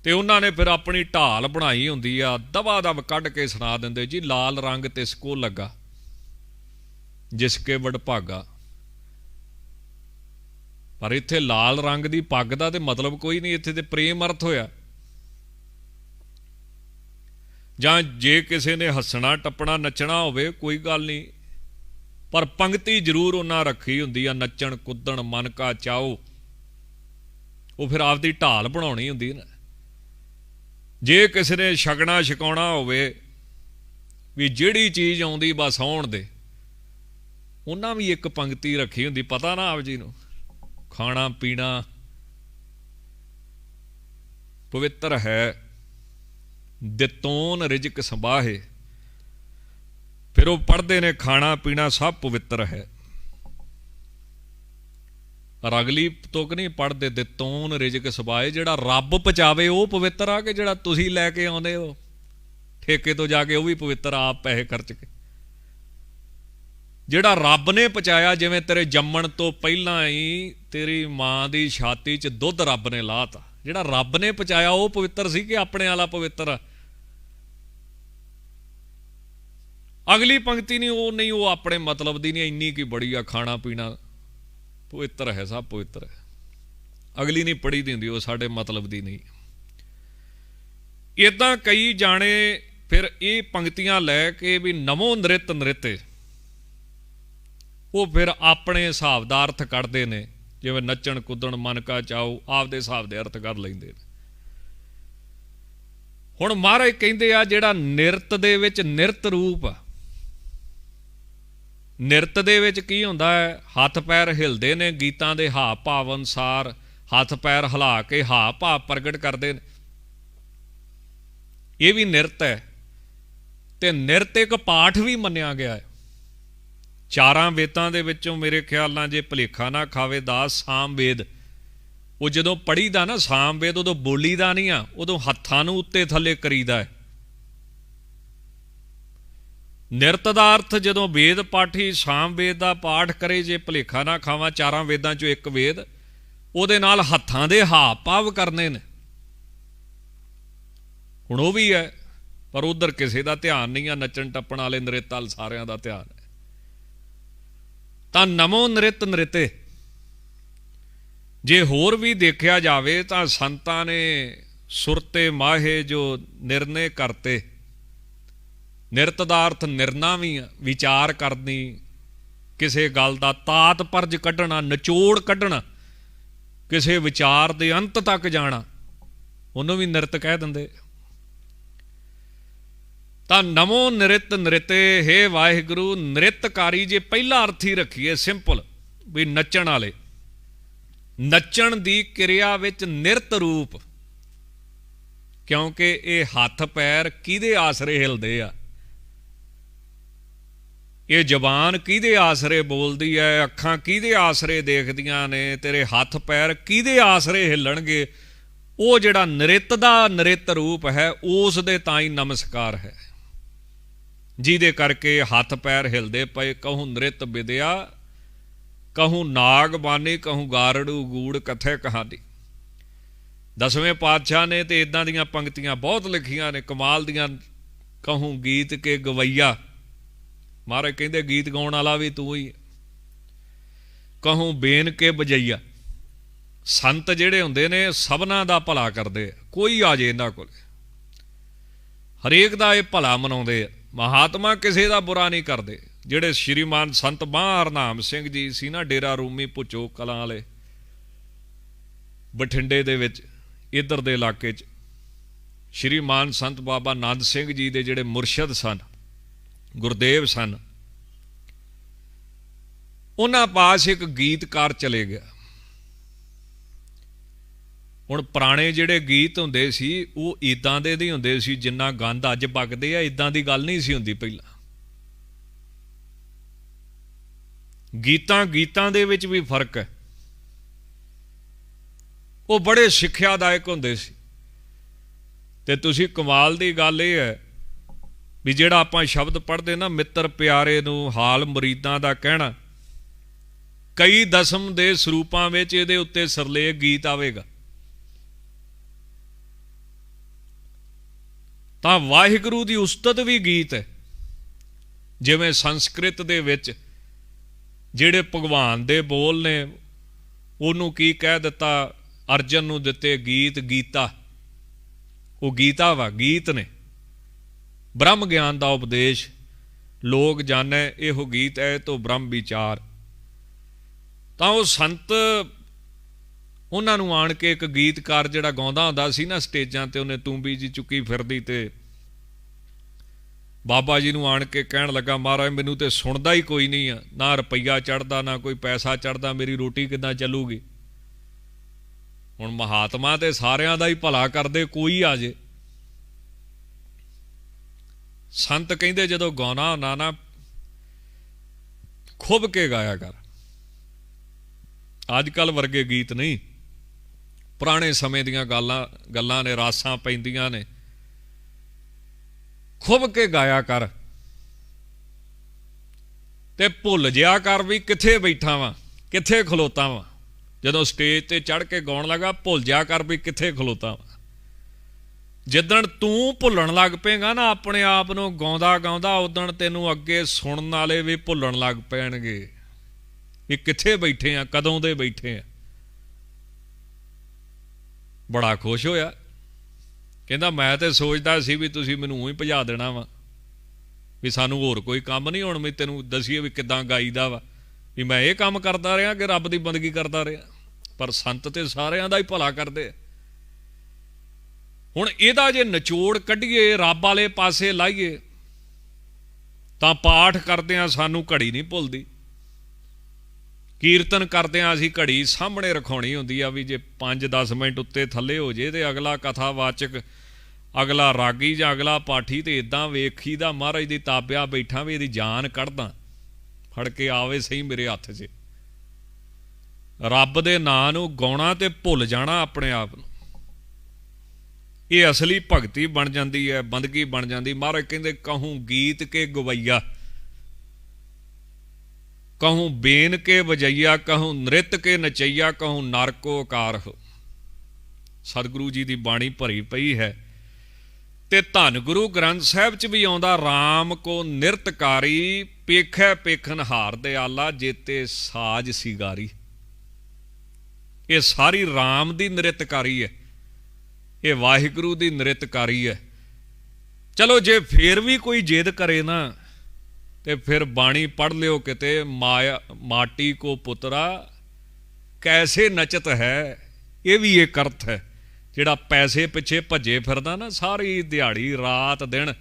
ते उन्हां ने फिर अपनी ढाल बनाई हुंदी आ, दवा दव कढ के सुणा दिंदे जी लाल रंग तिसको लगा जिसके वडभागा। पर इत्थे लाल रंग दी पग दा ते मतलब कोई नहीं, इत्थे ते प्रेम अर्थ होया। जां जे किसी ने हसना टप्पना नचना होवे कोई गल नहीं, पर पंक्ति जरूर उन्हां रखी हुंदी आ, नचण कुद्दण मन का चाओ। वो फिर आपदी ढाल बनाउणी हुंदी ना। जे किसी ने छकना छकाउणा होवे भी जिहड़ी चीज़ आउंदी बस आउण दे, उन्हां भी एक पंक्ति रखी हुंदी। पता ना आप जी नूं खाना पीना पवित्र है, दितोन रिजक संभाहे। फिर वो पढ़ते ने खाना पीना सब पवित्र है। और अगली तुक नहीं पढ़ते दितोन रिजक संभाहे, जिहड़ा रब पहुँचावे वो पवित्र आ, कि जिहड़ा तुसीं लैके आउंदे हो ठेके तो जाके वो भी पवित्र, आप पैसे खर्च के। ਜਿਹੜਾ ਰੱਬ ਨੇ ਪਹੁੰਚਾਇਆ, ਜਿਵੇਂ ਤੇਰੇ ਜੰਮਣ ਤੋਂ ਪਹਿਲਾਂ ਹੀ ਤੇਰੀ ਮਾਂ ਦੀ ਛਾਤੀ 'ਚ ਦੁੱਧ ਰੱਬ ਨੇ ਲਾਤਾ, ਜਿਹੜਾ ਰੱਬ ਨੇ ਪਹੁੰਚਾਇਆ ਉਹ ਪਵਿੱਤਰ ਸੀ ਕਿ ਆਪਣੇ ਵਾਲਾ ਪਵਿੱਤਰ ਆ? ਅਗਲੀ ਪੰਕਤੀ ਨਹੀਂ, ਉਹ ਆਪਣੇ ਮਤਲਬ ਦੀ ਨਹੀਂ, ਇੰਨੀ ਕੀ ਬੜੀ ਆ, ਖਾਣਾ ਪੀਣਾ ਪਵਿੱਤਰ ਹੈ, ਸਭ ਪਵਿੱਤਰ ਹੈ। ਅਗਲੀ ਨਹੀਂ ਪੜ੍ਹੀ ਦੀ ਹੁੰਦੀ, ਉਹ ਸਾਡੇ ਮਤਲਬ ਦੀ ਨਹੀਂ। ਇੱਦਾਂ ਕਈ ਜਾਣੇ ਫਿਰ ਇਹ ਪੰਕਤੀਆਂ ਲੈ ਕੇ ਵੀ ਨਮੋ ਨ੍ਰਿਤ ਨ੍ਰਿਤੇ, ਉਹ ਫਿਰ ਆਪਣੇ ਹਿਸਾਬ ਦਾ ਅਰਥ ਕੱਢਦੇ ਨੇ, ਜਿਵੇਂ ਨੱਚਣ ਕੁੱਦਣ ਮਨ ਕਾ ਚਾਓ, ਆਪਦੇ ਹਿਸਾਬ ਦੇ ਅਰਥ ਕੱਢ ਲੈਂਦੇ ਨੇ। ਹੁਣ ਮਹਾਰਾਜ ਕਹਿੰਦੇ ਆ ਜਿਹੜਾ ਨਿਰਤ ਦੇ ਵਿੱਚ ਨਿਰਤ ਰੂਪ ਆ, ਨਿਰਤ ਦੇ ਵਿੱਚ ਕੀ ਹੁੰਦਾ ਹੈ? ਹੱਥ ਪੈਰ ਹਿਲਦੇ ਨੇ, ਗੀਤਾਂ ਦੇ ਹਾਵ ਭਾਵ ਅਨੁਸਾਰ ਹੱਥ ਪੈਰ ਹਿਲਾ ਕੇ ਹਾਵ ਭਾਵ ਪ੍ਰਗਟ ਕਰਦੇ ਨੇ, ਇਹ ਵੀ ਨਿਰਤ ਹੈ। ਤੇ ਨਿਰਤ ਇੱਕ ਪਾਠ ਵੀ ਮੰਨਿਆ ਗਿਆ ਹੈ। ਚਾਰਾਂ ਵੇਦਾਂ ਦੇ ਵਿੱਚੋਂ ਮੇਰੇ ਖਿਆਲ ਨਾਲ ਜੇ ਭੁਲੇਖਾ ਨਾ ਖਾਵੇ ਦਾਸ, ਸਾਮ ਵੇਦ, ਉਹ ਜਦੋਂ ਪੜ੍ਹੀਦਾ ਨਾ ਸਾਮ ਵੇਦ, ਉਦੋਂ ਬੋਲੀਦਾ ਨਹੀਂ ਆ, ਉਦੋਂ ਹੱਥਾਂ ਨੂੰ ਉੱਤੇ ਥੱਲੇ ਕਰੀਦਾ ਹੈ। ਨਿਰਤ ਦਾ ਅਰਥ ਜਦੋਂ ਵੇਦ ਪਾਠੀ ਸਾਮ ਵੇਦ ਦਾ ਪਾਠ ਕਰੇ, ਜੇ ਭੁਲੇਖਾ ਨਾ ਖਾਵਾਂ ਚਾਰਾਂ ਵੇਦਾਂ 'ਚੋਂ ਇੱਕ ਵੇਦ, ਉਹਦੇ ਨਾਲ ਹੱਥਾਂ ਦੇ ਹਾਵ ਭਾਵ ਕਰਨੇ ਨੇ। ਹੁਣ ਉਹ ਵੀ ਹੈ, ਪਰ ਉਧਰ ਕਿਸੇ ਦਾ ਧਿਆਨ ਨਹੀਂ ਆ, ਨੱਚਣ ਟੱਪਣ ਵਾਲੇ ਨ੍ਰਿਤ ਵੱਲ ਸਾਰਿਆਂ ਦਾ ਧਿਆਨ ਹੈ। ਤਾਂ ਨਮੋ ਨ੍ਰਿਤ ਨ੍ਰਿਤੇ ਜੇ ਹੋਰ ਵੀ ਦੇਖਿਆ ਜਾਵੇ ਤਾਂ ਸੰਤਾਂ ਨੇ ਸੁਰਤੇ ਮਾਹੇ ਜੋ ਨਿਰਣੇ ਕਰਤੇ, ਨਿਰਤ ਦਾ ਅਰਥ ਨਿਰਣਾ ਵੀ ਆ, ਵਿਚਾਰ ਕਰਨੀ, ਕਿਸੇ ਗੱਲ ਦਾ ਤਾਤਪਰਜ ਕੱਢਣਾ, ਨਿਚੋੜ ਕੱਢਣਾ, ਕਿਸੇ ਵਿਚਾਰ ਦੇ ਅੰਤ ਤੱਕ ਜਾਣਾ, ਉਹਨੂੰ ਵੀ ਨਿਰਤ ਕਹਿ ਦਿੰਦੇ। ਤਾਂ ਨਮੋ ਨ੍ਰਿਤ ਨ੍ਰਿਤੇ, ਹੇ ਵਾਹਿਗੁਰੂ, ਨ੍ਰਿਤਕਾਰੀ ਜੇ ਪਹਿਲਾ ਅਰਥ ਹੀ ਰੱਖੀਏ ਸਿੰਪਲ ਵੀ ਨੱਚਣ ਵਾਲੇ, ਨੱਚਣ ਦੀ ਕਿਰਿਆ ਵਿੱਚ ਨਿਰਤ ਰੂਪ, ਕਿਉਂਕਿ ਇਹ ਹੱਥ ਪੈਰ ਕਿਹਦੇ ਆਸਰੇ ਹਿਲਦੇ ਆ, ਇਹ ਜ਼ਬਾਨ ਕਿਹਦੇ ਆਸਰੇ ਬੋਲਦੀ ਹੈ, ਅੱਖਾਂ ਕਿਹਦੇ ਆਸਰੇ ਦੇਖਦੀਆਂ ਨੇ, ਤੇਰੇ ਹੱਥ ਪੈਰ ਕਿਹਦੇ ਆਸਰੇ ਹਿੱਲਣਗੇ, ਉਹ ਜਿਹੜਾ ਨ੍ਰਿਤ ਦਾ ਨ੍ਰਿਤ ਰੂਪ ਹੈ ਉਸ ਦੇ ਤਾਂ ਹੀ ਨਮਸਕਾਰ ਹੈ, ਜਿਹਦੇ ਕਰਕੇ ਹੱਥ ਪੈਰ ਹਿਲਦੇ ਪਏ। ਕਹੂੰ ਨ੍ਰਿਤ ਵਿਦਿਆ, ਕਹੂੰ ਨਾਗ ਬਾਨੀ, ਕਹੂੰ ਗਾਰੜੂ ਗੂੜ ਕਥੇ ਕਹਾਣੀ। ਦਸਵੇਂ ਪਾਤਸ਼ਾਹ ਨੇ ਤੇ ਇਦਾਂ ਦੀਆਂ ਪੰਕਤੀਆਂ ਬਹੁਤ ਲਿਖੀਆਂ ਨੇ ਕਮਾਲ ਦੀਆਂ। ਕਹੂੰ ਗੀਤ ਕੇ ਗਵਈਆ, ਮਹਾਰਾਜ ਕਹਿੰਦੇ ਗੀਤ ਗਾਉਣ ਵਾਲਾ ਵੀ ਤੂੰ ਹੀ। ਕਹੂੰ ਬੇਨ ਕੇ ਬਜਈਆ, ਸੰਤ ਜਿਹੜੇ ਹੁੰਦੇ ਨੇ ਸਭਨਾਂ ਦਾ ਭਲਾ ਕਰਦੇ, ਕੋਈ ਆ ਜੇ ਇਹਨਾਂ ਕੋਲ ਹਰੇਕ ਦਾ ਇਹ ਭਲਾ ਮਨਾਉਂਦੇ ਆ। ਮਹਾਤਮਾ ਕਿਸੇ ਦਾ ਬੁਰਾ ਨਹੀਂ ਕਰਦੇ। ਜਿਹੜੇ ਸ਼੍ਰੀਮਾਨ ਸੰਤ ਬਾਂਹ ਹਰਨਾਮ ਸਿੰਘ ਜੀ ਸੀ ਨਾ, ਡੇਰਾ ਰੂਮੀ ਭੁੱਚੋ ਕਲਾਂ ਵਾਲੇ, ਬਠਿੰਡੇ ਦੇ ਵਿੱਚ ਇੱਧਰ ਦੇ ਇਲਾਕੇ 'ਚ, ਸ਼੍ਰੀਮਾਨ ਸੰਤ ਬਾਬਾ ਨੰਦ ਸਿੰਘ ਜੀ ਦੇ ਜਿਹੜੇ ਮੁਰਸ਼ਦ ਸਨ, ਗੁਰਦੇਵ ਸਨ, ਉਹਨਾਂ ਪਾਸ ਇੱਕ ਗੀਤਕਾਰ ਚਲੇ ਗਿਆ। ਹੁਣ ਪੁਰਾਣੇ ਜਿਹੜੇ ਗੀਤ ਹੁੰਦੇ ਸੀ ਉਹ ਇੱਦਾਂ ਦੇ ਨਹੀਂ ਹੁੰਦੇ ਸੀ ਜਿੰਨਾ ਗੰਦ ਅੱਜ ਵਗਦੇ ਆ, ਇੱਦਾਂ ਦੀ ਗੱਲ ਨਹੀਂ ਸੀ ਹੁੰਦੀ ਪਹਿਲਾਂ। ਗੀਤਾਂ ਦੇ ਵਿੱਚ ਵੀ ਫਰਕ ਹੈ। ਉਹ ਬੜੇ ਸਿੱਖਿਆਦਾਇਕ ਹੁੰਦੇ ਸੀ। ਤੇ ਤੁਸੀਂ ਕਮਾਲ ਦੀ ਗੱਲ ਇਹ ਹੈ ਵੀ ਜਿਹੜਾ ਆਪਾਂ ਸ਼ਬਦ ਪੜ੍ਹਦੇ ਨਾ, ਮਿੱਤਰ ਪਿਆਰੇ ਨੂੰ ਹਾਲ ਮੁਰੀਦਾਂ ਦਾ ਕਹਿਣਾ, ਕਈ ਦਸਮ ਦੇ ਸਰੂਪਾਂ ਵਿੱਚ ਇਹਦੇ ਉੱਤੇ ਸਰਲੇਖ ਗੀਤ ਆਵੇਗਾ। ਤਾਂ ਵਾਹਿਗੁਰੂ ਦੀ ਉਸਤਤ ਵੀ ਗੀਤ ਹੈ। ਜਿਵੇਂ ਸੰਸਕ੍ਰਿਤ ਦੇ ਵਿੱਚ ਜਿਹੜੇ ਭਗਵਾਨ ਦੇ ਬੋਲ ਨੇ, ਉਹਨੂੰ ਕੀ ਕਹਿ ਦਿੱਤਾ, ਅਰਜਨ ਨੂੰ ਦਿੱਤੇ ਗੀਤ ਗੀਤਾ, ਉਹ ਗੀਤਾ ਵਾ, ਗੀਤ ਨੇ। ਬ੍ਰਹਮ ਗਿਆਨ ਦਾ ਉਪਦੇਸ਼ ਲੋਕ ਜਾਣੈ, ਇਹੋ ਗੀਤ ਹੈ ਤੋ ਬ੍ਰਹਮ ਵਿਚਾਰ। ਤਾਂ ਉਹ ਸੰਤ ਉਹਨਾਂ ਨੂੰ ਆਣ ਕੇ ਇੱਕ ਗੀਤਕਾਰ ਜਿਹੜਾ ਗਾਉਂਦਾ ਹੁੰਦਾ ਸੀ ਨਾ ਸਟੇਜਾਂ ਤੇ, ਉਹਨੇ ਤੂੰਬੀ ਜੀ ਚੁੱਕੀ ਫਿਰਦੀ, ਤੇ ਬਾਬਾ ਜੀ ਨੂੰ ਆਣ ਕੇ ਕਹਿਣ ਲੱਗਾ, ਮਹਾਰਾਜ ਮੈਨੂੰ ਤੇ ਸੁਣਦਾ ਹੀ ਕੋਈ ਨਹੀਂ ਆ, ਨਾ ਰੁਪਈਆ ਚੜ੍ਹਦਾ ਨਾ ਕੋਈ ਪੈਸਾ ਚੜ੍ਹਦਾ, ਮੇਰੀ ਰੋਟੀ ਕਿੱਦਾਂ ਚੱਲੂਗੀ। ਹੁਣ ਮਹਾਤਮਾ ਤੇ ਸਾਰਿਆਂ ਦਾ ਹੀ ਭਲਾ ਕਰਦੇ, ਕੋਈ ਆ ਜੇ। ਸੰਤ ਕਹਿੰਦੇ ਜਦੋਂ ਗਾਉਣਾ ਹੁੰਦਾ ਨਾ, ਖੁੱਭ ਕੇ ਗਾਇਆ ਕਰ। ਅੱਜ ਕੱਲ੍ਹ ਵਰਗੇ ਗੀਤ ਨਹੀਂ, ਪੁਰਾਣੇ ਸਮੇਂ ਦੀਆਂ ਗੱਲਾਂ ਨੇ, ਰਾਸਾਂ ਪੈਂਦੀਆਂ ਨੇ, ਖੁੱਭ ਕੇ ਗਾਇਆ ਕਰ। ਤੇ ਭੁੱਲ ਜਿਆ ਕਰ ਵੀ ਕਿੱਥੇ ਬੈਠਾ ਵਾਂ, ਕਿੱਥੇ ਖਲੋਤਾ ਵਾਂ। ਜਦੋਂ ਸਟੇਜ ਤੇ ਚੜ੍ਹ ਕੇ ਗਾਉਣ ਲੱਗਾ, ਭੁੱਲ ਜਿਆ ਕਰ ਵੀ ਕਿੱਥੇ ਖਲੋਤਾ ਵਾਂ। ਜਿੱਦਣ ਤੂੰ ਭੁੱਲਣ ਲੱਗ ਪਏਗਾ ਨਾ ਆਪਣੇ ਆਪ ਨੂੰ ਗਾਉਂਦਾ ਗਾਉਂਦਾ, ਉਦਣ ਤੈਨੂੰ ਅੱਗੇ ਸੁਣਨ ਵਾਲੇ ਵੀ ਭੁੱਲਣ ਲੱਗ ਪੈਣਗੇ ਵੀ ਕਿੱਥੇ ਬੈਠੇ ਆ, ਕਦੋਂ ਦੇ ਬੈਠੇ ਆ। ਬੜਾ ਖੁਸ਼ ਹੋਇਆ, ਕਹਿੰਦਾ ਮੈਂ ਤੇ ਸੋਚਦਾ ਸੀ ਵੀ ਤੁਸੀਂ ਮੈਨੂੰ ਊਂ ਹੀ ਭਜਾ ਦੇਣਾ ਵਾ, ਵੀ ਸਾਨੂੰ ਹੋਰ ਕੋਈ ਕੰਮ ਨਹੀਂ, ਹੁਣ ਮੈਂ ਤੈਨੂੰ ਦਸੀਏ ਵੀ ਕਿੱਦਾਂ ਗਾਈਦਾ ਵਾ, ਵੀ ਮੈਂ ਇਹ ਕੰਮ ਕਰਦਾ ਰਿਹਾ ਕਿ ਰੱਬ ਦੀ ਬੰਦਗੀ ਕਰਦਾ ਰਿਹਾ। ਪਰ ਸੰਤ ਤੇ ਸਾਰਿਆਂ ਦਾ ਹੀ ਭਲਾ ਕਰਦੇ। ਹੁਣ ਇਹਦਾ ਜੇ ਨਿਚੋੜ ਕੱਢੀਏ, ਰੱਬ ਵਾਲੇ ਪਾਸੇ ਲਾਈਏ, ਤਾਂ ਪਾਠ ਕਰਦਿਆਂ ਸਾਨੂੰ ਘੜੀ ਨਹੀਂ ਭੁੱਲਦੀ। ਕੀਰਤਨ ਕਰਦਿਆਂ ਅਸੀਂ ਘੜੀ ਸਾਹਮਣੇ ਰਖਾਉਣੀ ਹੁੰਦੀ ਆ, ਵੀ ਜੇ 5-10 ਮਿੰਟ ਉੱਤੇ ਥੱਲੇ ਹੋ ਜੇ ਤੇ ਅਗਲਾ ਕਥਾਵਾਚਕ, ਅਗਲਾ ਰਾਗੀ ਜਾਂ ਅਗਲਾ ਪਾਠੀ ਤੇ ਇਦਾਂ ਵੇਖੀਦਾ ਮਹਾਰਾਜ ਦੀ ਤਾਬਿਆ ਬੈਠਾ ਵੀ ਇਹਦੀ ਜਾਨ ਕੱਢਦਾ, ਫੜ ਕੇ ਆਵੇ ਸਹੀ ਮੇਰੇ ਹੱਥ 'ਚ। ਰੱਬ ਦੇ ਨਾਂ ਨੂੰ ਗਾਉਣਾ ਤੇ ਭੁੱਲ ਜਾਣਾ ਆਪਣੇ ਆਪ ਨੂੰ, ਇਹ ਅਸਲੀ ਭਗਤੀ ਬਣ ਜਾਂਦੀ ਹੈ, ਬੰਦਗੀ ਬਣ ਜਾਂਦੀ। ਮਹਾਰਾਜ ਕਹਿੰਦੇ ਕਹੂੰ ਗੀਤ ਕੇ ਗਵਈਆ, कहूँ बेन के वजैया, कहूँ नृत के नचैया, कहूँ नारको कार हो। सतगुरु जी की बाणी भरी पई है। ते धन गुरु ग्रंथ साहिब च भी आउंदा, राम को निरतकारी, पेखै पेखन हार दयाला, जेते साज सिगारी। ये सारी राम की निरतकारी है, ये वाहिगुरु की निरतकारी है। चलो जे फिर भी कोई जिद करे ना, ते फिर बाणी पढ़ लियो किते, माया माटी को पुतरा कैसे नचत है। ये भी एक अर्थ है, जिहड़ा पैसे पिछे भजे फिरदा ना सारी दिहाड़ी रात दिन,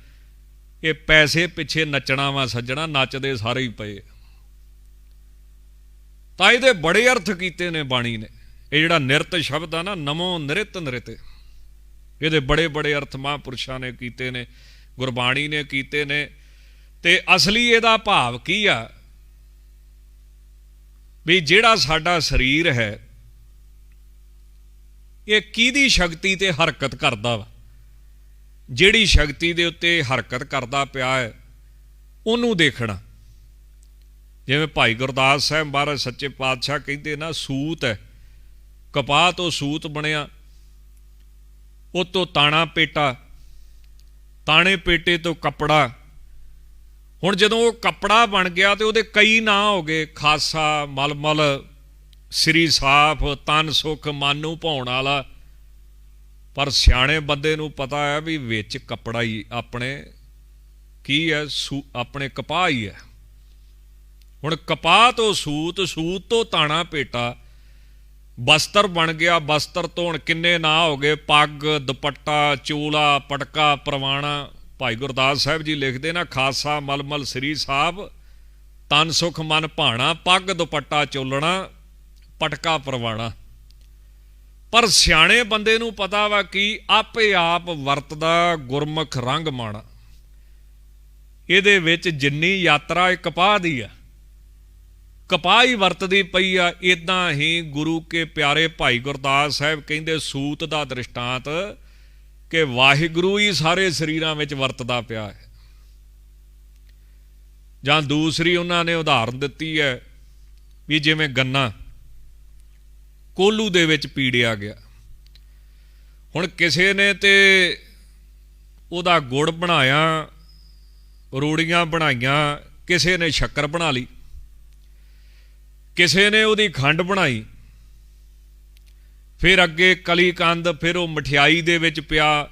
ये पैसे पिछे नचना वा सज्जणा, नचदे सारे ही पए। तां इहदे बड़े अर्थ कीते ने बाणी ने। ये जिहड़ा निरत शब्द आ ना, नमो निरत निरते, इहदे बड़े बड़े अर्थ महापुरुषां ने कीते ने, गुरबाणी ने कीते ने। ते असली ਇਹਦਾ ਭਾਵ ਕੀ ਆ ਵੀ ਜਿਹੜਾ ਸਾਡਾ ਸਰੀਰ ਹੈ ਇਹ ਕਿਹਦੀ ਸ਼ਕਤੀ ਤੇ ਹਰਕਤ ਕਰਦਾ ਵਾ। ਜਿਹੜੀ ਸ਼ਕਤੀ ਦੇ ਉੱਤੇ ਹਰਕਤ ਕਰਦਾ ਪਿਆ ਹੈ ਉਹਨੂੰ ਦੇਖਣਾ। ਜਿਵੇਂ ਭਾਈ ਗੁਰਦਾਸ ਸਾਹਿਬ ਮਹਾਰਾਜ ਸੱਚੇ ਪਾਤਸ਼ਾਹ ਕਹਿੰਦੇ ਨਾ, ਸੂਤ ਹੈ, ਕਪਾਹ ਤੋਂ ਸੂਤ ਬਣਿਆ, ਉਹ ਤੋਂ ਤਾਣਾ ਪੇਟਾ, ਤਾਣੇ ਪੇਟੇ ਤੋਂ ਕੱਪੜਾ। ਹੁਣ ਜਦੋਂ ਉਹ ਕੱਪੜਾ ਬਣ ਗਿਆ ਤੇ ਉਹਦੇ ਕਈ ਨਾਂ ਹੋ ਗਏ, ਖਾਸਾ, ਮਲਮਲ, ਸ੍ਰੀ ਸਾਫ, ਤਨ ਸੁਖ, ਮਨ ਨੂੰ ਭਾਉਣ ਵਾਲਾ। ਪਰ ਸਿਆਣੇ ਬੰਦੇ ਨੂੰ ਪਤਾ ਹੈ ਵੀ ਵਿੱਚ ਕੱਪੜਾ ਹੀ ਆਪਣੇ ਕੀ ਹੈ, ਆਪਣੇ ਕਪਾਹ ਹੀ ਹੈ। ਹੁਣ ਕਪਾਹ ਤੋਂ ਸੂਤ, ਸੂਤ ਤੋਂ ਤਾਣਾ ਪੇਟਾ, ਬਸਤਰ ਬਣ ਗਿਆ। ਬਸਤਰ ਤੋਂ ਹੁਣ ਕਿੰਨੇ ਨਾਂ ਹੋ ਗਏ, ਪੱਗ, ਦੁਪੱਟਾ, ਚੋਲਾ, ਪਟਕਾ, ਪਰਵਾਣਾ। ਭਾਈ ਗੁਰਦਾਸ ਸਾਹਿਬ ਜੀ ਲਿਖਦੇ ਨਾ, ਖਾਸਾ, ਮਲਮਲ, ਸ੍ਰੀ ਸਾਹਿਬ, ਤਨ ਸੁਖ ਮਨ ਭਾਣਾ, ਪੱਗ ਦੁਪੱਟਾ ਚੋਲਣਾ, ਪਟਕਾ ਪਰਵਾਣਾ। ਪਰ ਸਿਆਣੇ ਬੰਦੇ ਨੂੰ ਪਤਾ ਵਾ ਕਿ ਆਪੇ ਆਪ ਵਰਤਦਾ ਗੁਰਮੁਖ ਰੰਗ ਮਾਣਾ। ਇਹਦੇ ਵਿੱਚ ਜਿੰਨੀ ਯਾਤਰਾ ਇਹ ਕਪਾਹ ਦੀ ਆ, ਕਪਾਹ ਹੀ ਵਰਤਦੀ ਪਈ ਆ। ਇਦਾਂ ਹੀ ਗੁਰੂ ਕੇ ਪਿਆਰੇ ਭਾਈ ਗੁਰਦਾਸ ਸਾਹਿਬ ਕਹਿੰਦੇ, ਸੂਤ ਦਾ ਦ੍ਰਿਸ਼ਟਾਂਤ ਕਿ ਵਾਹਿਗੁਰੂ ਹੀ ਸਾਰੇ ਸਰੀਰਾਂ ਵਿੱਚ ਵਰਤਦਾ ਪਿਆ ਹੈ। ਜਾਂ ਦੂਸਰੀ ਉਹਨਾਂ ਨੇ ਉਦਾਹਰਨ ਦਿੱਤੀ ਹੈ ਵੀ ਜਿਵੇਂ ਗੰਨਾ ਕੋਲੂ ਦੇ ਵਿੱਚ ਪੀੜਿਆ ਗਿਆ। ਹੁਣ ਕਿਸੇ ਨੇ ਤੇ ਉਹਦਾ ਗੁੜ ਬਣਾਇਆ, ਰੋੜੀਆਂ ਬਣਾਈਆਂ, ਕਿਸੇ ਨੇ ਸ਼ੱਕਰ ਬਣਾ ਲਈ, ਕਿਸੇ ਨੇ ਉਹਦੀ ਖੰਡ ਬਣਾਈ, ਫਿਰ ਅੱਗੇ ਕਲੀ ਕੰਦ, ਫਿਰ ਉਹ ਮਠਿਆਈ ਦੇ ਵਿੱਚ ਪਿਆ।